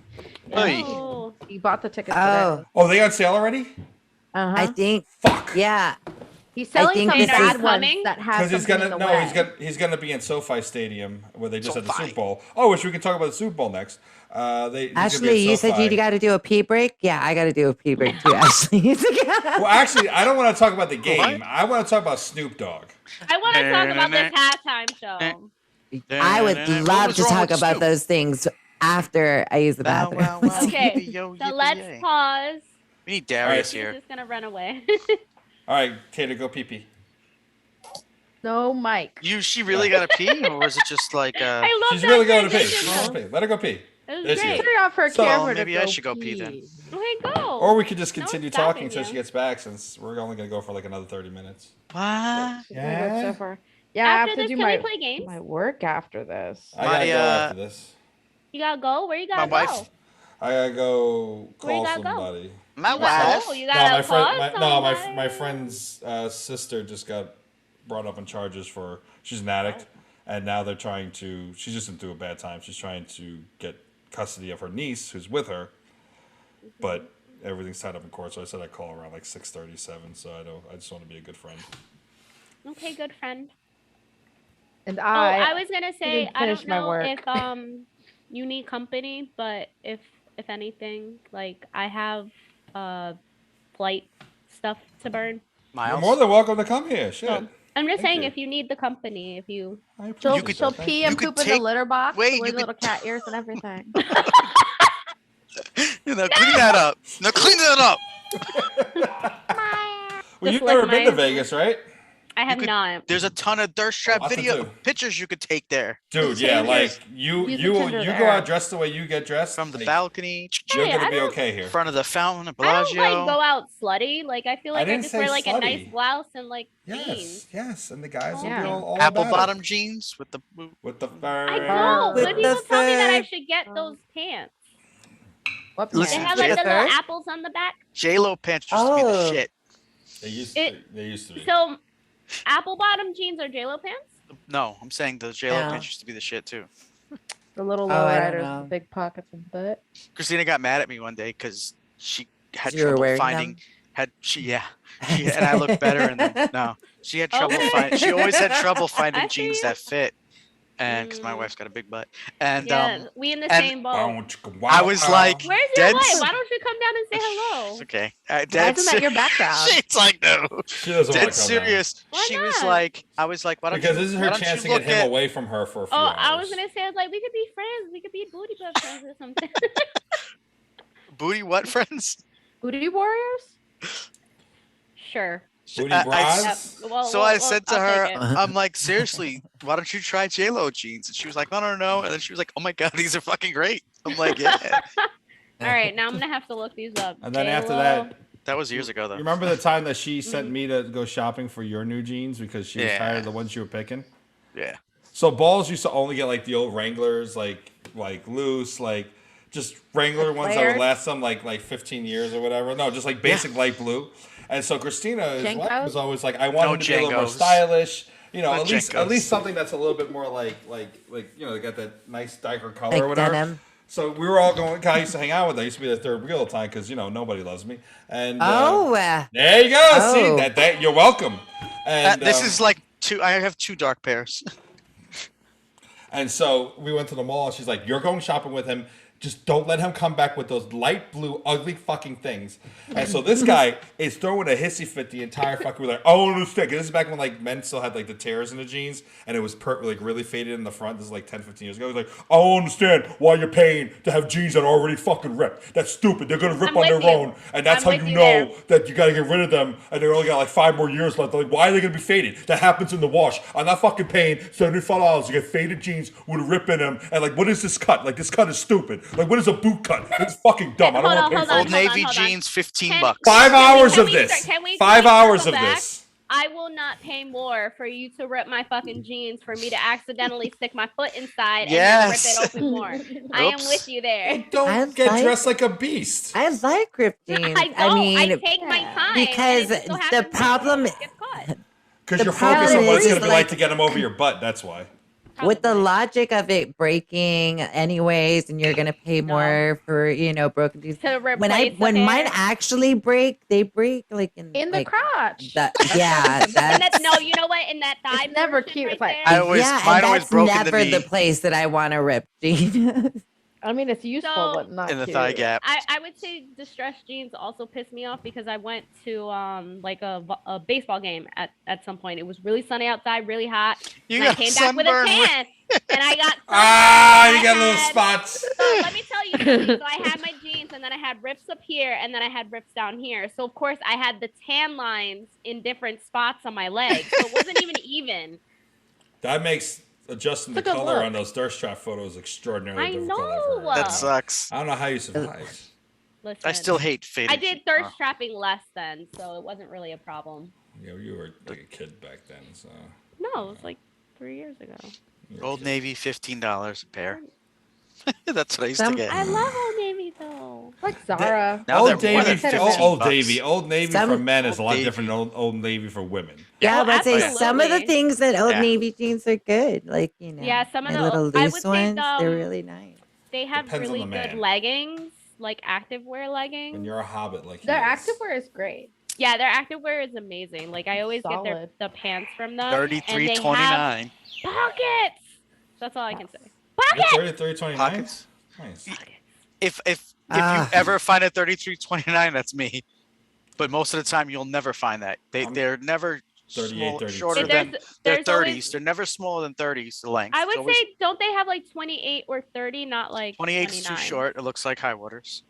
Hey. oh, He bought the tickets. Oh, Oh, they on sale already? Uh-huh. I think. Fuck. Yeah. He's selling think some this bad is- ones coming? that have Because something in the way. he's gonna be in SoFi Stadium where they just had the SoFi. Super Bowl. Oh, which we can talk about the Super Bowl next. He's gonna be in Ashley, you said SoFi. you got to do a pee break. Yeah, I got to do a pee break too, Ashley. Well, actually, I don't want to talk about the game. I want to talk about Snoop Dogg. I want to talk about this halftime show. I would What love was to wrong talk with about Snoop? those things after I use the Wow, bathroom. wow, wow. Okay, Yippee-yo, So let's yippee-yay. pause. We need Darius He's here. just gonna run away. All right, Tater, go pee pee. No, Mike. She really got to pee, or was it just like? I love She's that really going to pee. transition, She's going though. to pee. Let her go pee. It was There she great. is. Turn off her So, camera. maybe to I go should go pee then. Okay, go. Or we could just No continue stopping talking until you. she gets back, since we're only going to go for like another 30 minutes. What? She's gonna go Yeah? so far. Yeah, I After have this, to do can my we play games? my work after this. I gotta My, go after this. You gotta go. Where you My gotta wife. go? I gotta go Where you call gotta go? somebody. My You gotta wife. go. You No, gotta my friend. call My somebody. friend's sister just got brought up on charges for. She's an addict, and now they're trying to. She's just been through a bad time. She's trying to get custody of her niece, who's with her, but everything's tied up in court. So I said I'd call around like 6:37. So I just want to be a good friend. Okay, good friend. And I was gonna say didn't I finish don't my know work. if you need company, but if anything, like I have flight stuff to burn. You're Miles. more than welcome to come here. Shit. So I'm just Thank saying you. if you need the company, if you I She'll, appreciate she'll that. pee You and could poop in take- the litter box wait, with you little could- cat ears and everything. Now clean that up. Now clean that up. Well, Just you've like never been to my- Vegas, right? I have could- not. There's a ton of thirst trap Lots to video do. pictures you could take there Dude, yeah, Change like Use you the Tinder go there. out dressed the way you get dressed from the like, balcony, You're Hey, gonna I be don't- okay in here. front of the fountain of I don't like Bellagio. go out slutty. Like I feel I like I, didn't just say wear like a nice slutty. blouse and like Yes, jeans. yes, and the guys will Yeah. be all Apple about it. bottom jeans with the With the I fur. don't. With But the people tell me that I fur. should get those pants. What Listen, They pants? have With like the the little fur? apples on the back. J-Lo pants used to be the Oh. shit. They used It- they used to be. So, apple bottom jeans or JLo pants? No, I'm saying the J-Lo Yeah. pants used to be the shit too. The little Oh, I don't lowriders know. with big pockets and butt. Christina got mad at me one day because she had You were trouble wearing finding them? and I looked better, and then no, she had trouble finding. She always had trouble finding I see jeans you. that fit, and because my wife's got a big butt, and Yeah, we in the and same boat. I was like, Where's your dead wife? s- Why don't you come down and say hello? okay, Why dead isn't that your background? She's like, no, She doesn't want dead to come down. serious. Why She was not? like, I was like, why don't Because you? this is why her don't chance you to get look him at- away from her for a few Oh, hours. I was gonna say, I was like, we could be friends. We could be booty butt friends or something. Booty what friends? Booty warriors? Sure. Booty I- bras? Yep. Well, So well, I well, said to I'll her, take it. I'm like, seriously, why don't you try JLo jeans? And she was like, no. And then she was like, oh my God, these are fucking great. I'm like, yeah. All right, now I'm gonna have to look these up. And then after J-Lo. that, That was years ago, you though. remember the time that she sent me to go shopping for your new jeans because she was tired of the ones you were picking? Yeah. So Balls used to only get like the old Wranglers, like loose, like just Wrangler ones that would Flares? last them like 15 years or whatever. No, just like basic light blue. And so Christina his wife Jenkos? was always like, I want No him to be a little more Jenkos. stylish. You know, Not at least Jenkos. something that's a little bit more like you know, they got that nice darker color Like or whatever. denim. So we were all going. I used to hang out with. I used to be the third wheel all the time because nobody loves me. And there you go. Oh. See that you're welcome. And This is like I have 2 dark pairs. And so we went to the mall. And she's like, "You're going shopping with him. Just don't let him come back with those light blue, ugly fucking things." And so this guy is throwing a hissy fit the entire fucking. We're like, "I don't understand." 'Cause this is back when like men still had like the tears in the jeans, and it was like really faded in the front. This is like 10, 15 years ago. He's like, "I don't understand why you're paying to have jeans that are already fucking ripped. That's stupid. They're gonna rip I'm on their with you. own, and that's I'm how with you you know there. that you gotta get rid of them. And they only got like 5 more years left. Like, why are they gonna be faded? That happens in the wash. I'm not fucking paying $75 to get faded jeans with a rip in them. And like, what is this cut? Like, this cut is stupid. Like, what is a boot cut? It's fucking dumb. I don't Hold want on, to pay hold for on, Old it. hold Navy hold on. jeans, 15 Can- bucks. 5 hours can of we this. start- can we- 5 can we hours circle of back? this. I will not pay more for you to rip my fucking jeans for me to accidentally stick my foot inside Yes. and then rip it open more. I am Oops. with you there. Don't I'm get like- dressed like a beast. I like ripped jeans. I don't. mean, I take my time because and it so the happens that problem- it gets caught. Because The you're focused problem on what it's is, going to be like like- to get them over your butt. That's why. with the Probably. logic of it breaking anyways, and you're gonna pay more for broken jeans. To replace When the mine pair. actually break, they break like in In the like, crotch. yeah, And that's that's, no, you know what? In that thigh, It's never portion cute. Right It's like- there, I always, yeah, mine and always that's broke in never the knee. the place that I want to rip jeans. I mean, it's useful, So- but not in the cute. thigh gap. I would say distressed jeans also piss me off because I went to like a baseball game at some point. It was really sunny outside, really hot. You and I got came back with a sunburned with- tan, and I got Ah, you got I little had- spots. So let me tell you something. So I had my jeans, and then I had rips up here, and then I had rips down here. So of course I had the tan lines in different spots on my legs. So it wasn't even. That makes adjusting the It's a good color look. on those thirst trap photos extraordinarily I difficult. I've know. heard. That sucks. I don't know how you survived. Listen, I still hate faded. I did jeans. thirst trapping less then, so it wasn't really a problem. You were like a kid back then, so. No, it was like 3 years ago. you were a Old kid. Navy, $15 a pair. That's what I used to Some- get. I love Old Navy though. Like Zara. Now Old they're more Navy, than $15 Old bucks. Navy, Old Navy Some- for men is a Old lot Navy. different than Old Navy for women. Yeah, Oh, but say some of the absolutely. things that Old Yeah. Navy jeans are good. Like Yeah, some of my the- little I loose would say, ones, they're um, really nice. They have Depends on really the good man. leggings, like activewear leggings. And you're a hobbit like he Their is. activewear is great. Yeah, their activewear is amazing. Like I always get Solid. the pants from them. and $33.29. they have pockets. That's all I can say. You're Pockets. 33.29? Pockets. Nice. If Ah. you ever find a 33.29, that's me. But most of the time, you'll never find that. I'm They're never 38, small, 32. shorter There's- than they're there's 30s. always- They're never smaller than 30s. The length. I It's would always- say, don't they have like 28 or 30, not like 28 is too 29? short. It looks like high waters.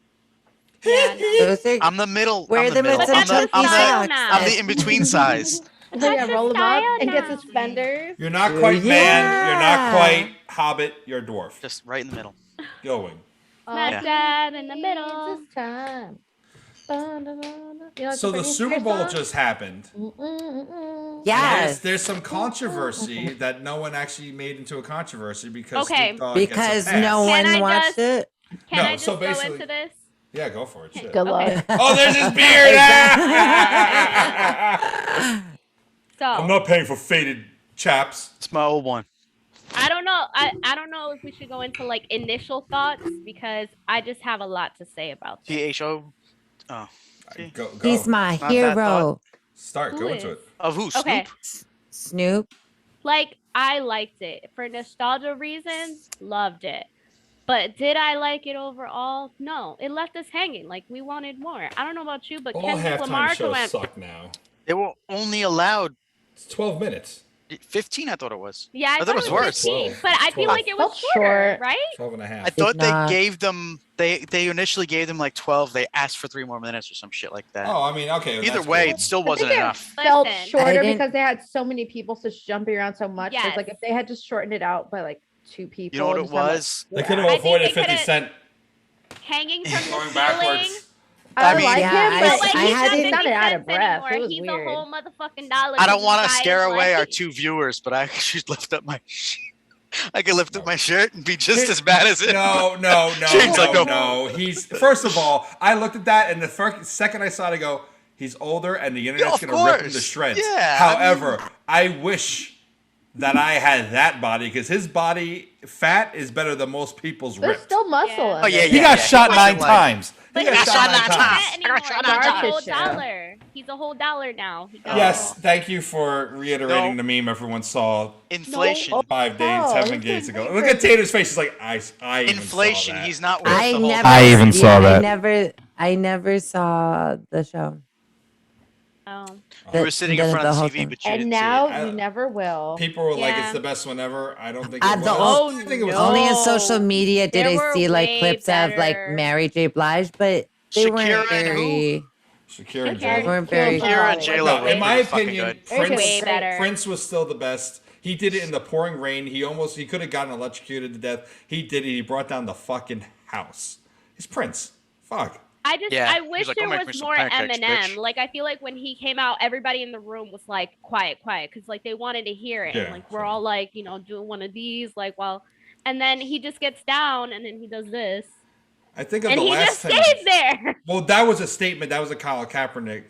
Yeah, no. Those are I'm the middle. Wear I'm the them middle. as But a that's I'm the the, I'm the, style now. I'm the in between size. And then That's you roll the them up style and get now. suspenders. You're not quite man. You're not Yeah. quite hobbit. You're dwarf. Just right in the middle. Going. Smack Yeah. dab in the middle. It's time. Dun-dun-dun-dun. You know, So the Britney Super Spears Bowl song? just happened. Mm-mm-mm-mm. Yes. There's some controversy that no one actually made into a controversy because Okay. Snoop Dogg gets a because pass. no Can I one watched just- it. Can No, I just so go basically- into this? Yeah, go for it. Shit. Good luck. Okay. Oh, there's his beard. So I'm not paying for faded chaps. It's my old one. I don't know. I don't know if we should go into like initial thoughts because I just have a lot to say about this. THO. Oh, See? Go. He's my It's not that hero. Start. Who Go into is? it. Of who? Snoop? Okay. Snoop. Like, I liked it for nostalgia reasons. Loved it. But did I like it overall? No, it left us hanging. Like, we wanted more. I don't know about you, but All Kendrick halftime Lamar shows went. suck now. They were only allowed It's 12 minutes. 15, I thought it was. Yeah, I thought it was worse. 15, 12. but I feel 12. like it was Felt shorter, short. right? 12 and a half. I thought they not. gave them, they initially gave them like 12. They asked for 3 more minutes or some shit like that. Oh, I mean, okay. Either that's way, cool. it still I wasn't think enough. it felt Listen. shorter I didn't- because they had so many people just jumping around so much. So it's like Yes. if they had just shortened it out by like 2 people. You know what and it just had, like, was? They 4 could I have think avoided they 50 coulda- Cent Hanging from the going ceiling. backwards. I, I mean- like Yeah, him, I- but But like, I he's he not hadn't- 50 sounded out cents of breath. anymore. It was He's weird. a whole motherfucking dollar. I don't 'cause want this to guy scare is away our like- 2 viewers, but I actually lift up my I can lift up my shirt and be just as bad as it. No. Shane's like, No. He's first of all, I looked at that, and the first second I saw it, I go, he's older, and the internet's of gonna rip him to course. shreds. Yeah, However, I wish that I had that body because his body fat is better than most people's There's ripped. still muscle. Yeah. in Oh, yeah, it. He got shot wasn't 9 like- times. But He got he's shot not 9 that times. fat anymore. shot He's nine a times. whole Tissue. dollar. He's a whole dollar now. He got- Yes, thank you for reiterating No. the meme everyone saw Inflation. No. 5 days, Oh, 7 it's days ago. been Look at Tater's face. He's like, I even Inflation. saw that. He's not worth I the whole never. I even saw that. I never saw the show. Oh. You were sitting in The- front the of the whole TV, thing. but you And didn't now see it. you never will. People were like, Yeah. it's the best one ever. I don't think Uh, it was. the Oh, I think it was. no. Only on social media did There I were see like way clips of like better. Mary J. Blige, but they Shakira weren't and who? very. Shakira and Shakira. They J-Lo. weren't very. Killed Shakira and somebody. J-Lo No, were in my pretty fucking opinion, good. Very Prince, Way better. Prince was still the best. He did it in the pouring rain. He could have gotten electrocuted to death. He did it. He brought down the fucking house. He's Prince. Fuck. Yeah, I he wish was like, there "Go make me was some more pancakes, Eminem. bitch." Like, I feel like when he came out, everybody in the room was like, quiet, because like they wanted to hear it. Yeah, And like we're sure. all like, doing one of these, like, well, and then he just gets down and then he does this. I think of And the he last just 10 stays there. Well, that was a statement. That was a Colin Kaepernick.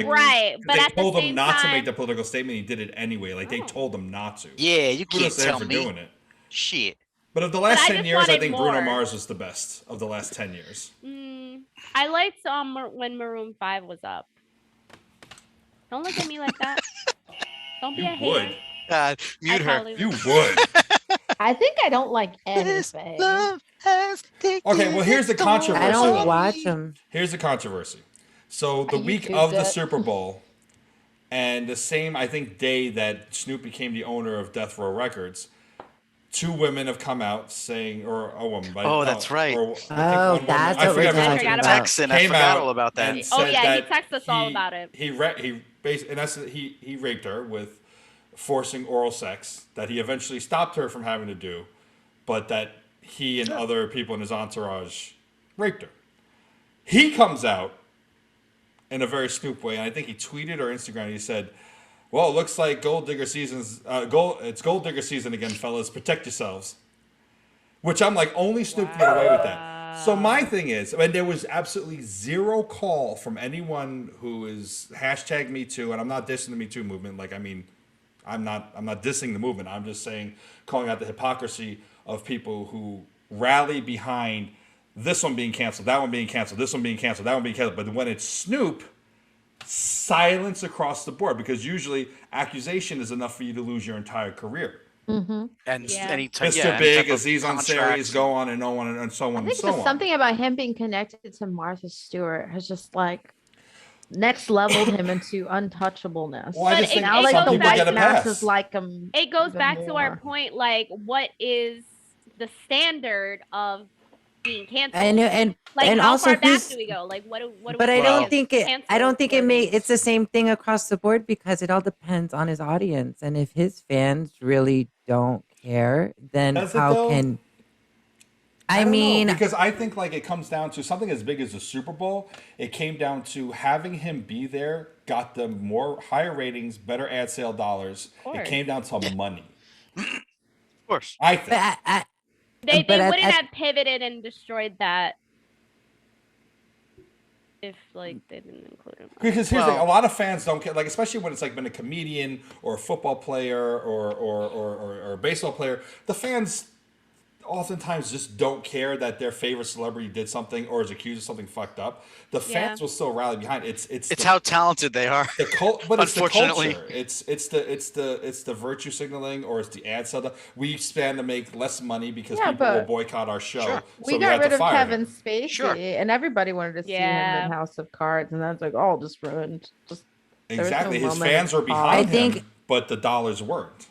Right. But They at told the him same not time, to make the political statement. He did it anyway. Like, they Oh. told him not to. Yeah, you can't Kudos to him tell for me. doing it. Shit. But of the last I 10 just years, I wanted think Bruno more. Mars was the best of the last 10 years. I liked when Maroon 5 was up. Don't look at me like that. Don't be You a hater. would. Mute I her. probably You would. would. I think I don't like This anything. love has taken Okay, well, here's the its controversy. I toll don't on watch me. them. Here's the controversy. So the I week YouTubed of the it. Super Bowl, and the same, I think, day that Snoop became the owner of Death Row Records, 2 women have come out saying, or a woman. Oh, that's right. or I think Oh, one that's woman, what we're forget which talking one. about. Texan, I Came forgot out all about that. and Oh, said yeah, he that texted us all about it. He in essence, he raped her with forcing oral sex that he eventually stopped her from having to do, but that he and other people in his entourage raped her. He comes out in a very Snoop way, and I think he tweeted or Instagram. He said, "Well, it looks like gold digger season's it's gold digger season again, fellas. Protect yourselves." Which I'm like, only Snoop can get away with that. So my thing is, and there was absolutely zero call from anyone who is hashtag Me Too, and I'm not dissing the Me Too movement. Like, I mean, I'm not dissing the movement. I'm just saying, calling out the hypocrisy of people who rally behind this one being canceled, that one being canceled, this one being canceled, that one being canceled. But when it's Snoop, silence across the board, because usually accusation is enough for you to lose your entire career. And Yeah. any type, Mr. yeah, any Big, type of Aziz Ansari's contracts. go on and on and so I on and think so just on. something about him being connected to Martha Stewart has just like next leveled him into untouchableness. Well, I But just think now like some the people white get a pass. masses like him. It goes even back to our more. point, like, what is the standard of being canceled? And like, and how also far back who's- do we go? Like, what do But we I Well- don't think it. I cancel don't think it for may. these? It's the same thing across the board because it all depends on his audience, and if his fans really don't care, then Does it, how though? can? I don't know, mean, because I think like it comes down to something as big as the Super Bowl. It came down to having him be there got them more higher ratings, better ad sale dollars. It course. came down to money. Of course. I think. but They But wouldn't at- have pivoted and destroyed that if like they didn't include him. Because here's the thing, a Well- lot of fans don't care, like especially when it's like been a comedian or a football player or a baseball player. The fans, oftentimes just don't care that their favorite celebrity did something or is accused of something fucked up, the Yeah. fans will still rally behind. It's It's how talented they are. the cult, but it's the Unfortunately. culture. It's the virtue signaling, or it's the ad setup. We stand to make less money because Yeah, people will but boycott our show. Sure. we so got had rid to of fire Kevin him. Spacey, Sure. and everybody wanted to see him Yeah. in House of Cards, and that's like all just ruined. Just there was no Exactly, his moment fans of were behind I think- him, but the dollars weren't.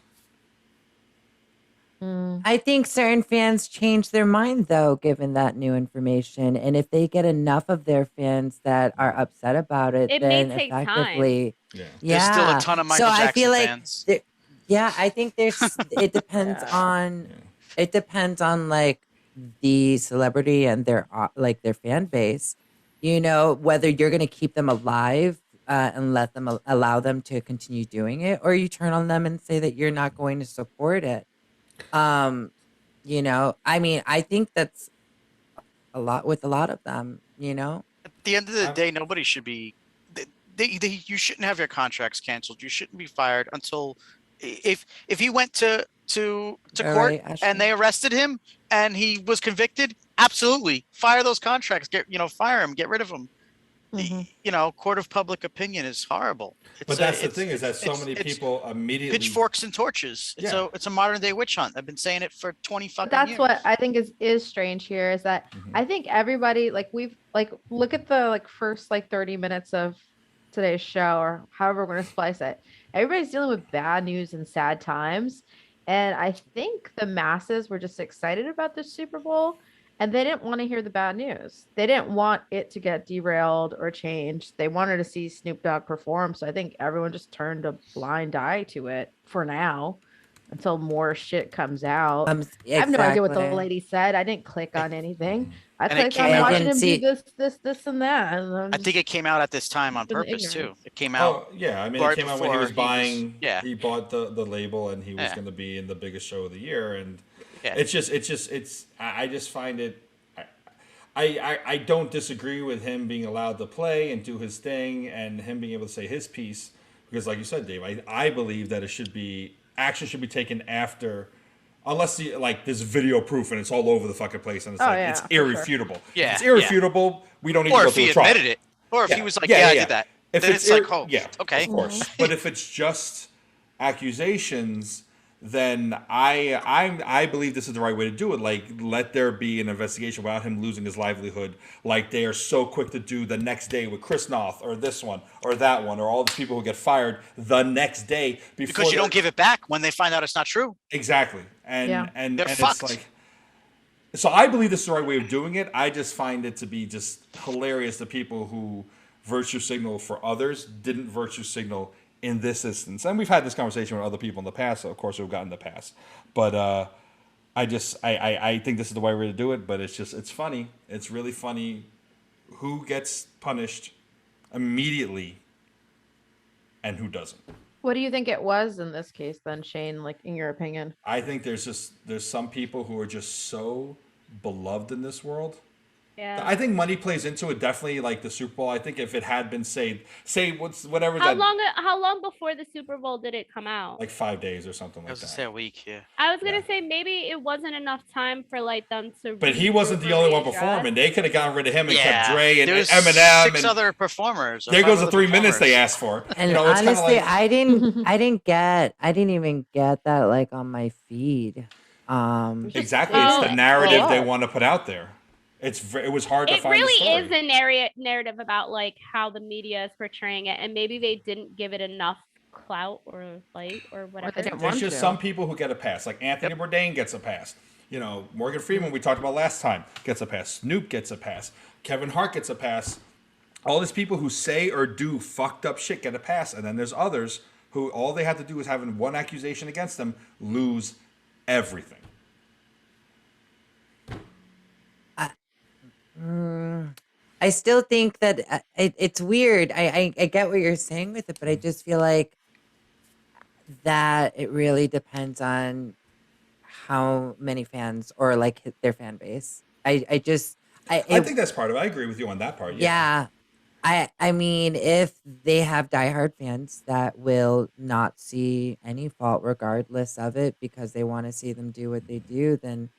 I think certain fans change their mind though, given that new information. And if they get enough of their fans that are upset about it, It may then take time. effectively, Yeah. There's still a yeah. ton of So Michael I Jackson feel like, fans. yeah, I think there's. It depends Yeah. on. It depends on like the celebrity and their like their fan base. You know, whether you're gonna keep them alive and let them allow them to continue doing it, or you turn on them and say that you're not going to support it. You know, I mean, I think that's a lot with a lot of them, you know? At the end of the I'm- day, nobody should be. You shouldn't have your contracts canceled. You shouldn't be fired until if he went to All court right, Ashley. and they arrested him and he was convicted. Absolutely, fire those contracts. Fire him. Get rid of him. Mhm. You know, court of public opinion is horrible. But that's the thing, is that so many it's people immediately pitchforks and torches. It's a modern day witch hunt. I've been saying it for 20 fucking But that's years. what I think is strange here is that Mhm. I think everybody look at the first 30 minutes of today's show or however we're gonna splice it. Everybody's dealing with bad news and sad times. And I think the masses were just excited about the Super Bowl and they didn't want to hear the bad news. They didn't want it to get derailed or changed. They wanted to see Snoop Dogg perform. So I think everyone just turned a blind eye to it for now until more shit comes out. I have no idea what the Exactly. lady said. I didn't click on anything. I And it clicked came on out- watching I him didn't do this, and that. And I'm I think it came out at this time on Been purpose too. ignorant. It came out. Oh yeah, I mean, right it came out when he before was he was- buying. yeah. He bought the label, and he was Yeah. going to be in the biggest show of the year, and Yeah. it's just. I just find it. I don't disagree with him being allowed to play and do his thing, and him being able to say his piece, because, like you said, Dave, I believe that action should be taken after. Unless there's video proof and it's all over the fucking place and it's it's for sure. irrefutable. Yeah, If it's irrefutable, we don't need Or to go if he through a trial. admitted it, or if he Yeah. was like, Yeah, "Yeah, I yeah. did that," If then it's like, "Oh, yeah, okay." of course. But if it's just accusations, then I believe this is the right way to do it. Like, let there be an investigation without him losing his livelihood. Like they are so quick to do the next day with Chris Noth or this one or that one or all the people who get fired the next day before Because you don't give it back when they find out it's not true. exactly. And Yeah. and They're and fucked. it's like. So I believe this is the right way of doing it. I just find it to be just hilarious the people who virtue signal for others didn't virtue signal in this instance. And we've had this conversation with other people in the past, so of course we've gotten the pass. But I think this is the right way to do it, but it's funny. It's really funny who gets punished immediately and who doesn't. What do you think it was in this case then, Shane, in your opinion? I think there's some people who are just so beloved in this world. Yeah. I think money plays into it. Definitely, like the Super Bowl. I think if it had been whatever How that long before the Super Bowl did it come out? like 5 days or something I like was gonna say that. a week. Yeah. I was gonna Yeah. say maybe it wasn't enough time for them to. But he wasn't the only one performing. They could have gotten rid of him and kept Yeah. Dre and There was Eminem. 6 And other performers. or there 5 goes the other 3 minutes they performers. asked for. And it's kinda honestly, like, I didn't even get that on my feed. exactly, it's the narrative they Oh. want to put out there. It was hard to It find. really the story. is a narrative about how the media is portraying it, and maybe they didn't give it enough clout or light or whatever. didn't There's want just to. some people who get a pass. Like Anthony Bourdain gets a pass. Morgan Freeman, we talked about last time, gets a pass. Snoop gets a pass. Kevin Hart gets a pass. All these people who say or do fucked up shit get a pass. And then there's others who all they have to do is having one accusation against them lose everything. I still think that it's weird. I get what you're saying with it, but I just feel like that it really depends on how many fans or their fan base. I I think that's part of it. I agree with you on that part. yeah. I mean, if they have diehard fans that will not see any fault regardless of it because they want to see them do what they do, then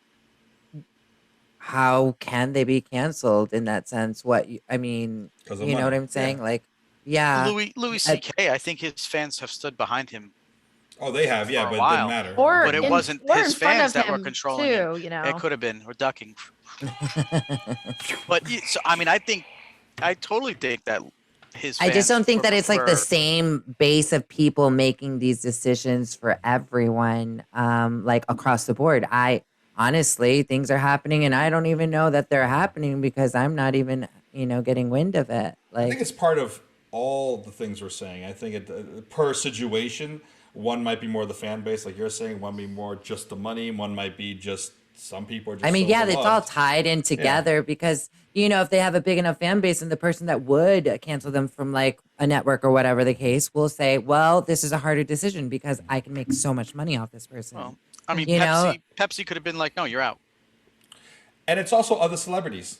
how can they be canceled in that sense? I mean, 'Cause of you know what money. I'm saying? Yeah. Like, yeah. Louis C.K. I think his fans have stood behind him Oh, they have, yeah, for a but it didn't while. matter. Or But it in, wasn't or his in front fans of that were him controlling him. too, you know. It could have been, or ducking. But so I mean, I totally think that his. I just fans don't think that it's like the were- same base of people making these decisions for everyone, like across the board. I honestly, things are happening and I don't even know that they're happening because I'm not even, getting wind of it. I think Like, it's part of all the things we're saying. I think per situation, one might be more the fan base, like you're saying. One might be more just the money. One might be just some people are just. I mean, so yeah, it's all beloved. tied in together because, if they have a big enough fan base and the person that would cancel them from like a network or whatever the case will say, well, this is a harder decision because I can make so much money off this person. Well, I mean, You know? Pepsi could have been like, no, you're out. And it's also other celebrities.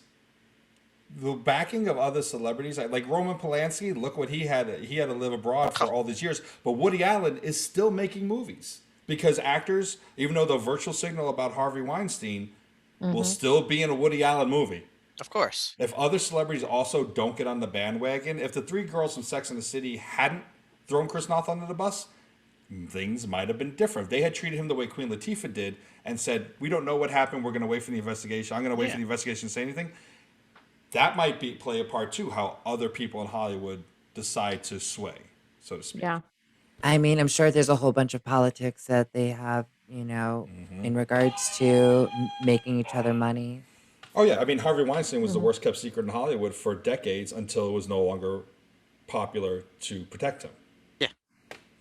The backing of other celebrities, like Roman Polanski, look what he had. He had to live abroad for all these years. But Woody Allen is still making movies because actors, even though the virtual signal about Harvey Weinstein, will still be in a Woody Allen movie. Of course. If other celebrities also don't get on the bandwagon, if the three girls from Sex and the City hadn't thrown Chris Noth under the bus, things might have been different. If they had treated him the way Queen Latifah did and said, we don't know what happened, we're going to wait for the investigation, I'm going to wait for the investigation to say anything, that might play a part too, how other people in Hollywood decide to sway, so to speak. Yeah. I mean, I'm sure there's a whole bunch of politics that they have, in regards to making each other money. Oh yeah, I mean Harvey Weinstein was the worst kept secret in Hollywood for decades until it was no longer popular to protect him. Yeah.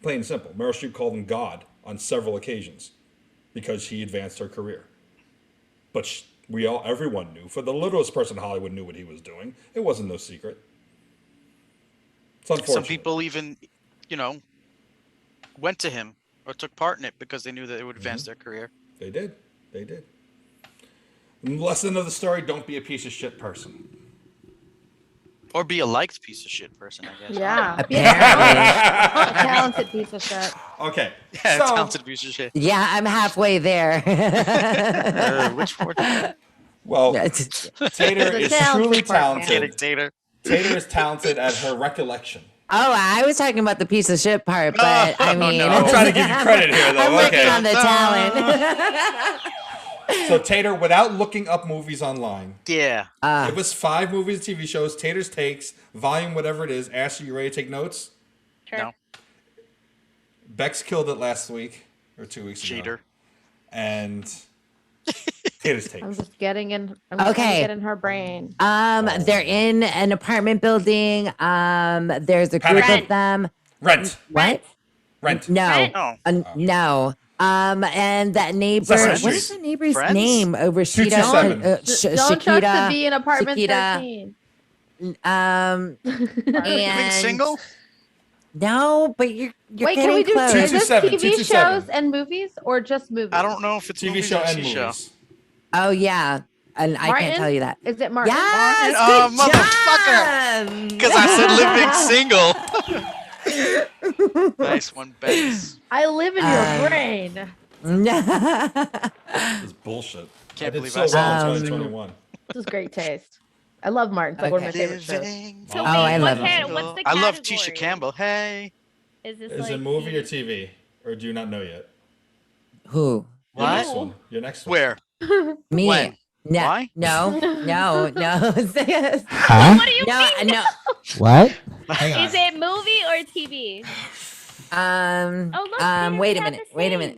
Plain and simple. Meryl Streep called him God on several occasions because he advanced her career. But everyone knew. For the littlest person in Hollywood knew what he was doing. It wasn't no secret. It's unfortunate. Some people even, went to him or took part in it because they knew that it would advance their career. They did. They did. Lesson of the story: don't be a piece of shit person. Or be a liked piece of shit person, I guess. Yeah. Be a Apparently. talented piece of shit. Okay. Yeah, so, talented piece of shit. Yeah, I'm halfway there. Which one? well, Oh, Tater The is talented truly part, man. talented. Tater. Tater is talented at her recollection. I was talking about the piece of shit part, but I mean, no. I'm trying to give you credit here, though. I'm working Okay. on the talent. So Tater, without looking up movies online, Yeah. give us 5 movies and TV shows. Tater's takes, volume, whatever it is. Ashley, you ready to take notes? Sure. No. Bex killed it last week or 2 weeks ago. Cheater. And Tater's takes. I'm just getting in. I'm trying to Okay. get in her brain. They're in an apartment building. There's a group Panic. of them. Rent. What? Rent. No. Rent. Oh. No. And that neighbor, Sesame what Street. is the neighbor's Friends? name? Rashida, 227. Don't trust to be in apartment Shakita. 13. Living And single? no, but you're Wait, getting can we do close. is this 227, TV 227. shows and movies or just movies? I don't know if it's TV movies show or and TV show. movies. Oh yeah, and I Martin? can't tell you that. Is it Martin? Yes, Oh, good motherfucker! job. Because I said living single. Nice one, Bex. I live in your brain. This is bullshit. Can't I did believe so I said well in that. 2021. This is great taste. I love Martin. It's like one of my Okay. favorite shows. Living So Oh, I wait, love what it. kind- what's the I love category? Tisha Campbell. Hey. Is this Is like it movie or the- TV? Or do you not know yet? Who? Your What? next one. Your next one. Where? Me? When? No, Why? no. Huh? What do you No, mean? no. What? Hang on. Is it movie or TV? Um, Oh, look, Peter, wait we a have minute. the Wait a same. minute.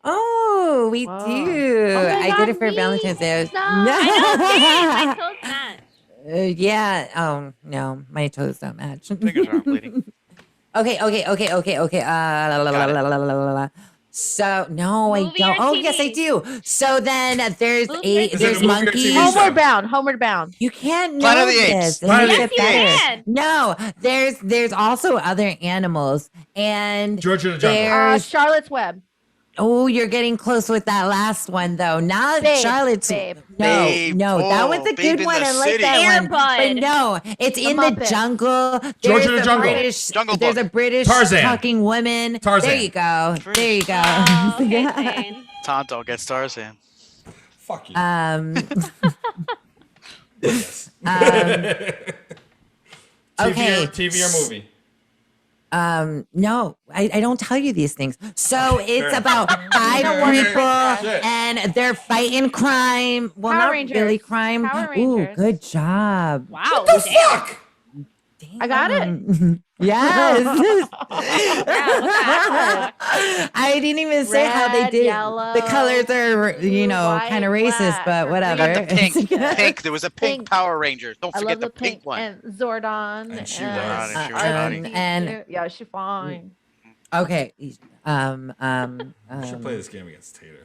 Oh, we Wow. do. Oh my I did God, it for me? Valentine's Day. No. I know, same. My toes match. Yeah. Oh no, my toes don't match. Fingers aren't bleeding. Okay. La, la, la, Got it. la, la, la, la, la. So no, I Movie don't. or Oh yes, I TV? do. So then there's Movie or a TV? Is it a there's movie or monkeys. TV show? Homeward Bound. Homeward Bound. You can't Planet know of the Apes. this. It Planet makes of it the better. Apes. Can. No, there's also other animals and George of the Jungle. there's Charlotte's Web. oh, you're getting close with that last one though. Not Babe, Charlotte's. Babe. No, Babe. no, that was Oh, a Babe good in one. the I like City. that Air one. Bud. But no, it's in the Muppets. jungle. George There's of the a Jungle. British, Jungle there's Book. a British Tarzan. talking woman. Tarzan. There you go. There you go. Oh, okay, Yeah. Zane. Tonto gets Tarzan. Fuck you. Yes. TV, Okay. TV or movie? No, I don't tell you these things. So it's Fair about enough. 5 Okay. people Shit. and they're fighting crime. Well, Power not Rangers. really crime. Power Ooh, Rangers. good job. Wow. What the damn. fuck? I got it. Damn. Yes. Yeah, what the heck? I didn't even say how they Red, did. yellow, The colors are, blue, white, kind of racist, black, but green. whatever. I got the pink. Yeah. Pink. There was a pink Pink. Power Ranger. Don't I forget love the the pink one. and Zordon And she and was- and she was naughty. and yeah, she's fine. okay. We should Um, play this game against Tater.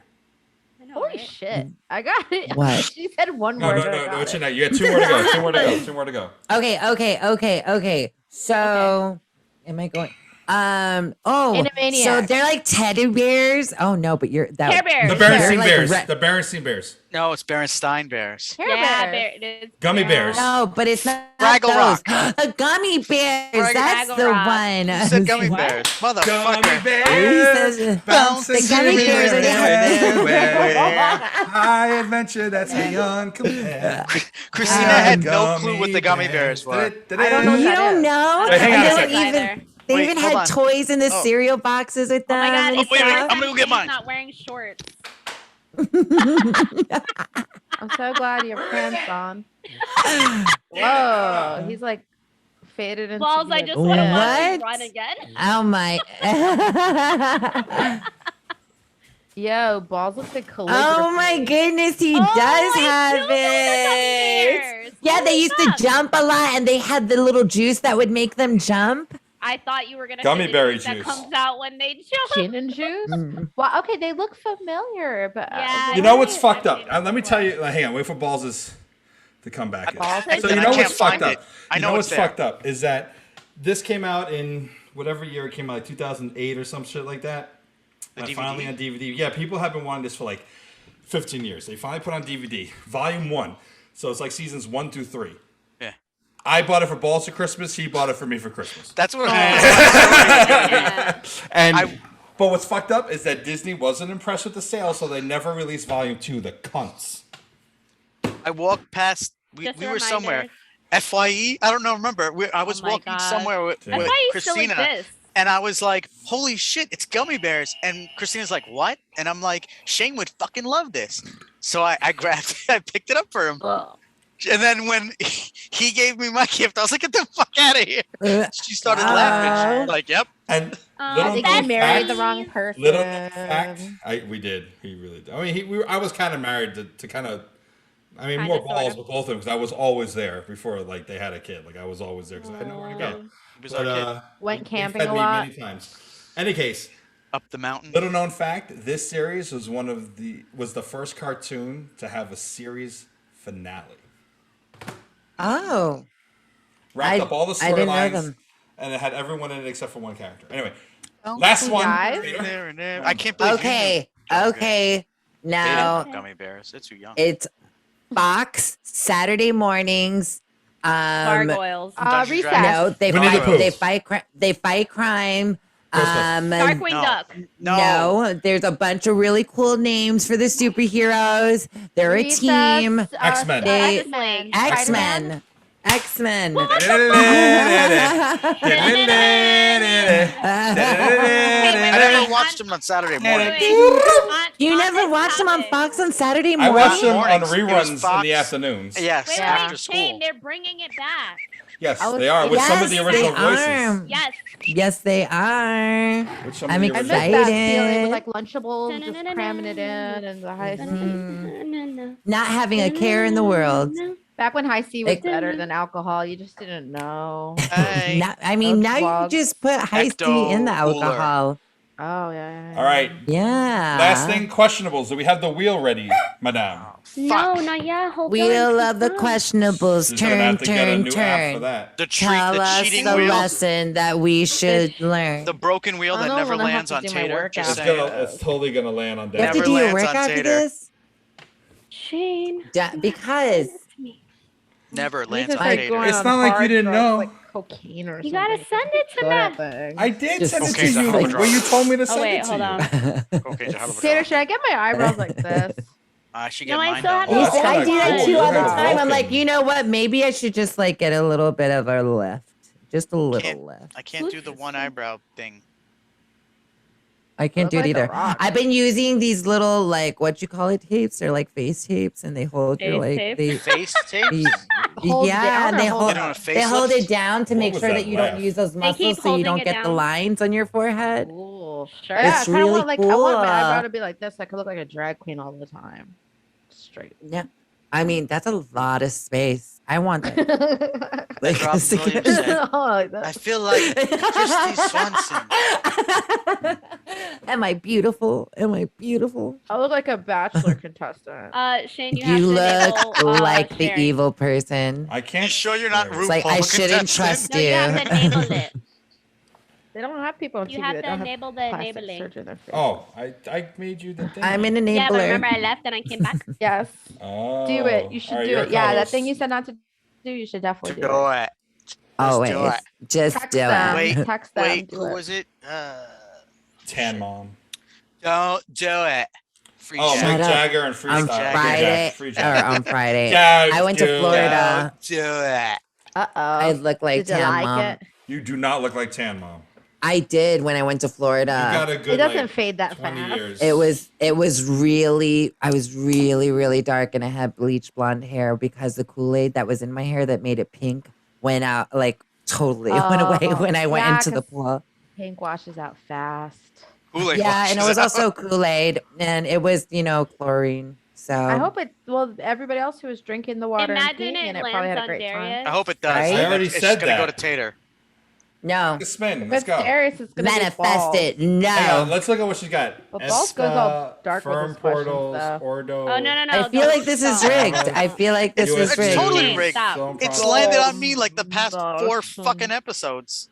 I know, Holy right? shit! I got it. What? She said one No, word. no, and I no, got no. What's it. your name? You got 2 more to go. 2 more to go. 2 more to go. Okay. So, am I going? Oh, so Animaniacs. they're like teddy bears. Oh no, but you're that. Care Bears. The Bears. Berenstein like Bears. red- The Berenstein Bears. No, it's Berenstein Bears. Care Yeah, Bears. it's Gummy yeah. bears. No, but it's not Fraggle those. Rock. The gummy bears. Fraggle That's the Rock. one. Who said gummy What? bears? Gummy Motherfucker. He Bears. says- Bouncing The gummy bears are the- everywhere. High adventure, that's beyond compare. Christina had no clue what the gummy bears were. I don't know You what that don't is. know? Wait, hang on a They don't second. even. Either. They Wait, even hold had on. toys in the Oh. cereal boxes with them. Oh my god, and it's wait, the wait, first I'm time gonna go get Shane's mine. not wearing shorts. I'm so glad you have pants on. Whoa, he's like faded into Balls, the I just want to watch What? you run again. Oh my. Yo, balls looks like calligraphy. Oh my goodness, he Oh, does I have do know the gummy it. bears. Yeah, they Holy used to fuck. jump a lot and they had the little juice that would make them jump. I thought you were gonna Gummy say the berry juice that juice. comes out when they jump. Gin and juice? Mm. Well, okay, they look familiar, but Yeah. You know what's I fucked up? mean, Let me tell you. Hang on. Wait for Balls to come back. Balls So is- you I know can't what's fucked find up? it. I You know know it's what's there. fucked up is that this came out in whatever year it came out, like 2008 or some shit like that. The And DVD? finally on DVD. Yeah, people have been wanting this for like 15 years. They finally put on DVD, Volume 1. So it's like seasons 1 through 3. Yeah. I bought it for Balls for Christmas. He bought it for me for Christmas. That's what Yeah. And but what's fucked up is that Disney wasn't impressed with the sales, so they never released Volume 2. The cunts. I walked past. We Just a were somewhere. reminder. FYE. I don't know. Remember, I was my walking God. somewhere with That's That's why you still Christina, exist. and I was like, "Holy shit, it's gummy bears!" And Christina's like, "What?" And I'm like, "Shane would fucking love this." So I grabbed it. I picked it up for him. Ugh. And then when he gave me my gift, I was like, "Get the fuck out of here!" Uh, She started laughing. She was like, "Yep." And Oh, little I think known he married fact- the wrong person. Little known fact, we did. He really did. I mean, I was kind of married to kind of. I mean, Kinda, more sorta. balls with both of them because I was always there before like they had a kid. Like I was always there because I had nowhere to go. He was But our kid. Went he camping fed a me lot. many times. Any case, Up the mountain. little known fact: this series was was the first cartoon to have a series finale. Oh. Wrapped up all the I didn't know storylines, them. and it had everyone in it except for one character. Anyway, Oh, last one. guys. There and there. I can't believe. Okay. You knew. Okay. They Now didn't know gummy bears. They're too young. it's Fox Saturday mornings. Gargoyles. Dungeons Recess. and No, they Winnie the fight. Pooh. They fight crime. Christmas. Darkwing no. Duck. No, there's a bunch of really cool names for the superheroes. They're a Recess, team. X-Men. They- X-Men. X-Men. X-Men. I never watched them on Saturday morning. You never watched them on Fox on Saturday I morning? watched them on Mornings. It was reruns in Fox. the afternoons. Yes, Wait, Yeah. after wait, school. Shane, they're bringing it back. Yes, I was- they are with some of the Yes, original they voices. are. Yes. Yes, they are. With some I'm of the I original miss that Excited. feeling with like Lunchables, just cramming it in and the high C. Not having a care in the world. Back when high C was Like- better than alcohol, you just didn't know. Hey. I mean, Those now you vlogs. just put high C in the Ecto-cooler. alcohol. Oh yeah. All right. Yeah. Last thing, questionables. Do we have the wheel ready, madame? No, not yet. Hold on. Wheel of the Stop. questionables. Just gonna Turn, have to get a turn, new app for turn. that. The treat, Tell the us cheating the wheel, lesson that we should learn. the broken wheel I that don't never wanna have lands to on do my Tater. Just workout. saying. It's totally gonna land on You have Dad. to Never do your lands work on after Tater. this? Shane. Because Never You lands could on start Tater. going It's on not like you hard didn't drugs, know. Like cocaine or You something. gotta send it to Good them. thing. I did Just- send it Okay, to so you. how about Well, you told me to Oh send wait, it to hold you. on. Okay, so how do we Tater, draw? should I get my eyebrows like this? I should No, get I mine still done. have Oh, that's I kinda do that cool. too You're all the kinda time. I'm like, Vulcan. you know what? Maybe I should just like get a little bit of a lift. Just a little lift. I can't do the one eyebrow thing. I can't look do it like The either. Rock. I've been using these little like what you call it tapes or like face tapes, and they hold your Face like tape? they. Face tapes? Hold Yeah, down or they hold hold Get on a up? facelift? they hold it down to What make was sure that that you laugh? don't use those They keep muscles, so you holding don't it get the down. lines on your forehead. Cool. Sure. Yeah, I It's kind of really want I want my eyebrow cool. to be like this. I could look like a drag queen all the time. Straight. Yeah, I mean that's a lot of space. I want that. Like Robin Williams said, Oh, like I that. feel like Christy Swanson. Am I beautiful? Am I beautiful? I look like a bachelor contestant. Shane, you have You to look enable, like the sharing. evil person. I can't. You sure you're not share it. It's like I RuPaul shouldn't contestant? trust No, you have to you. enable it. They don't have people on You TV have that to don't have enable the plastic enabling. surgery in their face. Oh, I made you the thing. I'm an enabler. Yeah, but remember I left and I came back. Yes. Oh. Do it. You should Alright, do you're it. Yeah, that thing co-host. you said not to do, you should definitely do Do it. it. Always. do it. Just Text do them. it. Wait, Text them. Wait, do who it. was it? Tan Mom. Don't do it. Free Oh, Shut Mick up. Jagger and On freestyle. Jagger. Friday, Free or Jagger. on Friday, Don't I went to do it. Florida. Don't do it. I Uh-oh. look like Did you Tan like Mom. it? You do not look like Tan Mom. I did when I went to You Florida. got a good. It doesn't like, fade that 20 fast. years. It was really I was really dark, and I had bleach blonde hair because the Kool-Aid that was in my hair that made it pink went out, like totally went away Oh, when I went yeah, into the 'cause pool. Pink washes out fast. Kool-Aid Yeah, and it was washes out. also Kool-Aid, and it was chlorine. So I hope it. Well, everybody else who was drinking the water Imagine and peeing it in it probably had lands a on great time. Darius. I hope it does. Right? I already It's said gonna go to that. Tater. no Take a spin. If Let's it's go. Darius, it's gonna be manifest balls. it. Hang on, No, let's look at what she's got. Well, Balls goes all dark with Firm his questions, portals, though. Ordo. Oh no. I feel don't like this is stop. rigged. Don't. I feel like this US is It's rigged. totally Shane, rigged. stop. Zone It's problem. landed on me like the past No, 4 Shane. fucking episodes.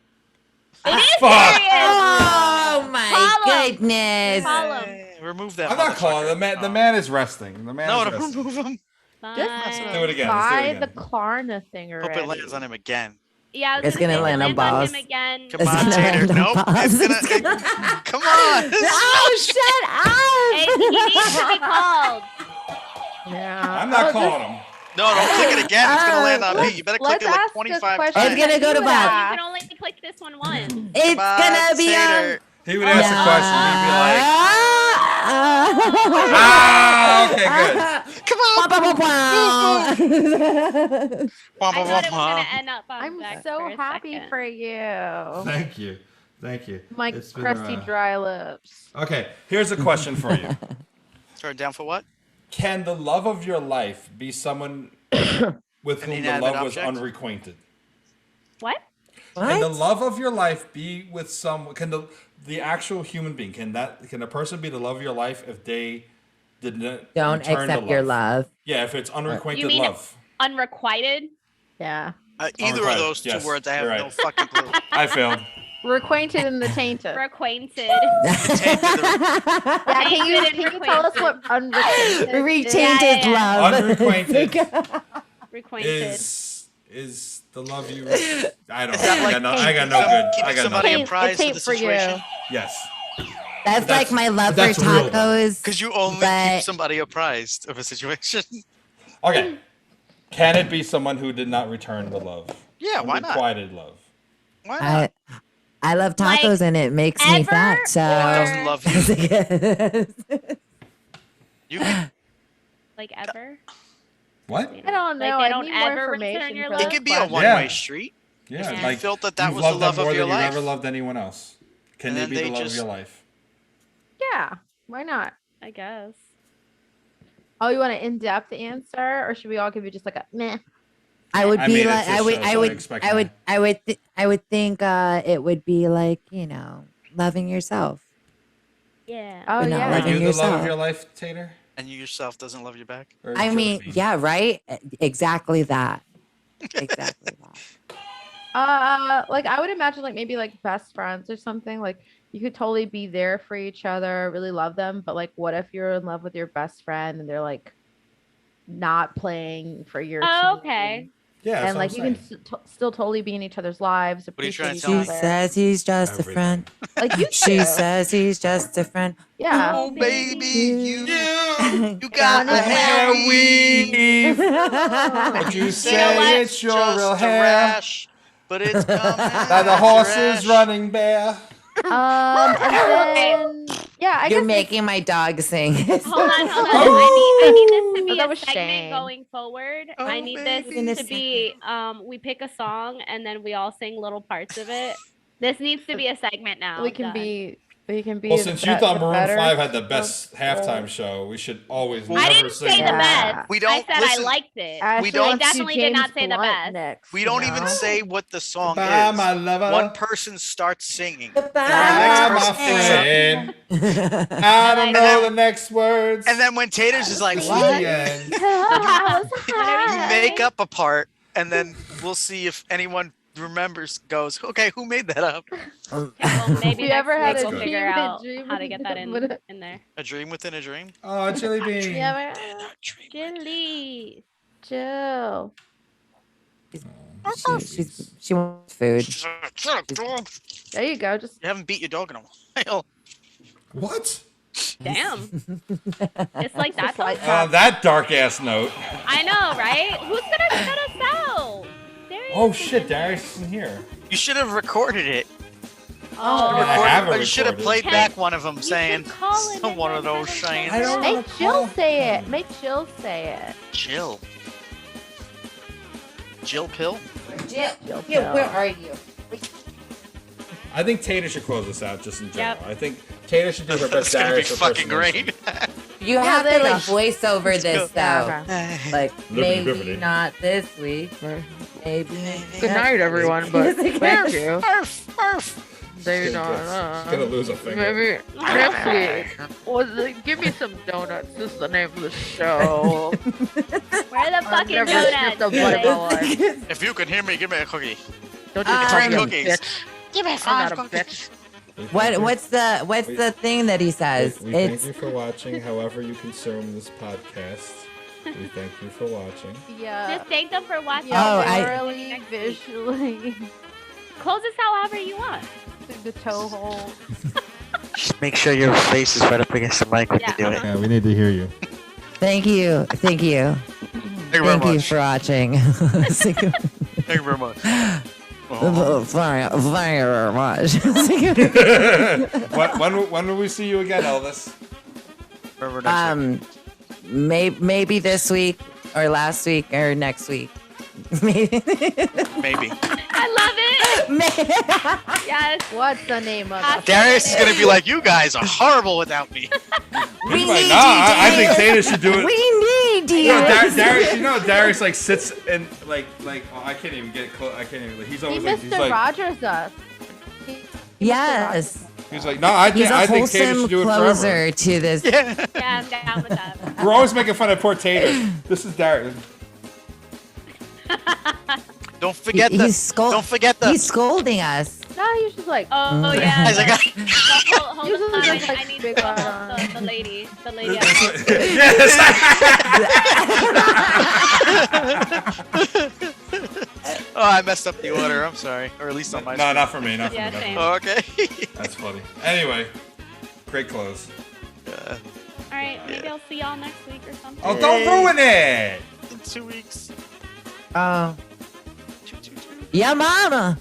It is Fuck. Darius. Oh my Call him. goodness! Call him. Remove that. I'm not calling the man. The man is resting. The man No, is don't resting. remove him. Let's do it Fine. again. Buy Let's do the it again. Klarna thing Hope already. it lands on him again. Yeah, I was It's gonna gonna say, land on lands on balls. him again. Come It's on, gonna Tater. land on Nope. balls. It's gonna. Come on. Oh, shut Hey, up! he needs to be called. Yeah. I'm not Oh, calling him. No, don't click it again. It's gonna land on me. You better click let's it like ask a 25 question times. It's gonna go to You Bob. You can only click this one once. It's Come on, gonna be Tater. He would ask a question. He'd be like, Ah, okay, good. Come on. I thought it was gonna end up on I'm Zach so for a happy second. for you. Thank you. Thank you. My It's been, crusty dry lips. Okay, here's a question for you. Turn it down for what? Can the love of your life be someone with An whom the inanimate love was object? unrequited? What? Can the What? love of your life be with someone? Can the actual human being can a person be the love of your life if they did not Don't return accept the your love. Yeah, if it's unrequited mean love. Unrequited? Yeah. Either Unrequited, of those two yes, words, I have you're no right. fucking clue. I failed. We're acquainted in the tainted. Requainted. Yeah, can you tell us what unrequited Retainted Yeah. love. Unrequited Requainted. is the love you. I don't. Is that I like got no. I got no good. keeping I got somebody no. Taint- apprised it's of the for you. situation? Yes. That's like my love for that's real, though. tacos. Because you only But- keep somebody apprised of a situation. Okay. Can it be someone who did not return the love? Yeah, why not? Unrequited love. Why not? I love Like, tacos and it makes me ever fat. So Doesn't love you. You can, Like ever? What? I don't know. Like they I don't need more ever return information your for love? it this could be a question. one-way street. Yeah. Yeah. Like You felt that you've was the loved love them of more your than life. you've ever loved anyone else. Can And they then be they the love of just- your life? Yeah. Why not? I guess. Oh, you want an in-depth answer, or should we all give you just like a meh? I would I be mean, like it's a I would show, I so I would expect I would that. I would think it would be like, loving yourself. Yeah. Oh But not yeah. Are loving you the love yourself. of your life, Tater? And you yourself doesn't love you back. Or I mean, Josephine? yeah, right? Exactly that. Exactly that. Like I would imagine like maybe like best friends or something. Like you could totally be there for each other, really love them, but like what if you're in love with your best friend and they're like not playing for your Oh, team? okay. Yeah. That's And what like I'm you can saying. still totally be in each other's lives, What are you trying appreciate to each tell She me? other. says he's just a Everything. friend. Like you She two. says he's just a friend. Yeah. Oh, baby, you. You got Got a hair weave. But you know say what? it's your Just real a hair. rash, but it's coming. That the at horse your is ash. running bare. And then yeah, I You're guess making my dog sing. Hold on. Oh. I need this to be that a was segment Shane. going forward. Oh, I need baby. this to be we pick a song and then we all sing little parts of it. This needs to be a segment now. we can Done. be Well, since you thought the Maroon better 5 had the of best halftime the- show, we should always I never didn't sing say the Maroon Yeah. best. We I don't said listen. I liked it. Ashley don't- wants to do definitely did not James say the Blunt best. next. We don't you even know? say what the song Goodbye, is. my lover. One person starts singing. Goodbye, Goodbye, my my friend. friend. I don't like know that. the next words. And then when Taters is like, This is what? the end. I was You high. make up a part, and then we'll see if anyone remembers, goes, okay, who made that up? Well, maybe You next ever had week a we'll dream figure that out dream how to get that with- in there. A dream within a dream? Oh, Chili Bean. You ever Chili. Jill? she wants food. Shut up, dog. There you go. Just You haven't beat your dog in a while. What? Damn. It's like that. Just like On that dark ass note. I know, right? Who's gonna shut us out? Darius Oh is shit, in Darius there. isn't here. You should have recorded it. Oh, I have it You should have recorded. played back one of them You saying, should call him and one of then those have him saying, I don't make wanna Jill call say him. it. Make Jill say it. Jill. Jill Pill? Jill Pill. are you? I think Tater should close us out just in general. Yep. I think Tater should do her That's best gonna be Darius fucking impersonation. great. You Yeah, have there to you like go. voice over this Yeah, though. okay. Like Liberty, maybe liberty. not this week, but maybe. Good night, everyone. But Yes, thank you. Arf, arf. They She's gonna lose a finger. Maybe next week. Give me some donuts. This is the name of the show. Where the I've fucking never donuts? sniffed a butt in my life. If you can hear me, give me a cookie. Don't you Um, call me a cookies. bitch. Give me I'm not a bitch. What's the thing that he says? We thank It's you for watching. However you consume this podcast, we thank you for watching. Yeah. Just thank them for watching. Yeah, Oh, I- literally, visually, Close this however you want. the toe hole. Just make sure your face is right up against the mic when Yeah, you do it. uh-huh. Yeah, we need to hear you. thank you. Thank you very Thank you much. for watching. Thank you very much. Oh. Thank you very much. when will we see you again, Elvis? Remember next week. Maybe this week or last week or next week. Maybe. Maybe. I love it. Yes. What's the name of it? Darius is gonna be like, you guys are horrible without me. We He's like, need nah, I think you, Tater should do it. We need you. You know, Darius like sits and like oh, I can't even get close. I can't even. Like, he's He always like, he's Mr. like, Rogers us. He Mr. Yes. he's like, no, I He's think a I think Tater wholesome should do it closer forever. to this. Yeah. Yeah, I'm down with that. We're always making fun of poor Tater. This is Darius. Don't forget the. Don't forget the. He's scolding us. No, he's just like, Oh yeah. He's like, Hold Usually on. just, like, I need big to one call on. the lady. The lady. Yes. oh, I messed up the order. I'm sorry, or at least on my. No, screen. not for me. Not for Yeah, me. Not for same. me. Oh, okay. That's funny. Anyway, great close. All right. Maybe I'll see y'all next week or something. Oh, don't ruin it. In 2 weeks. Oh. Choo, choo, choo. Yeah, mama.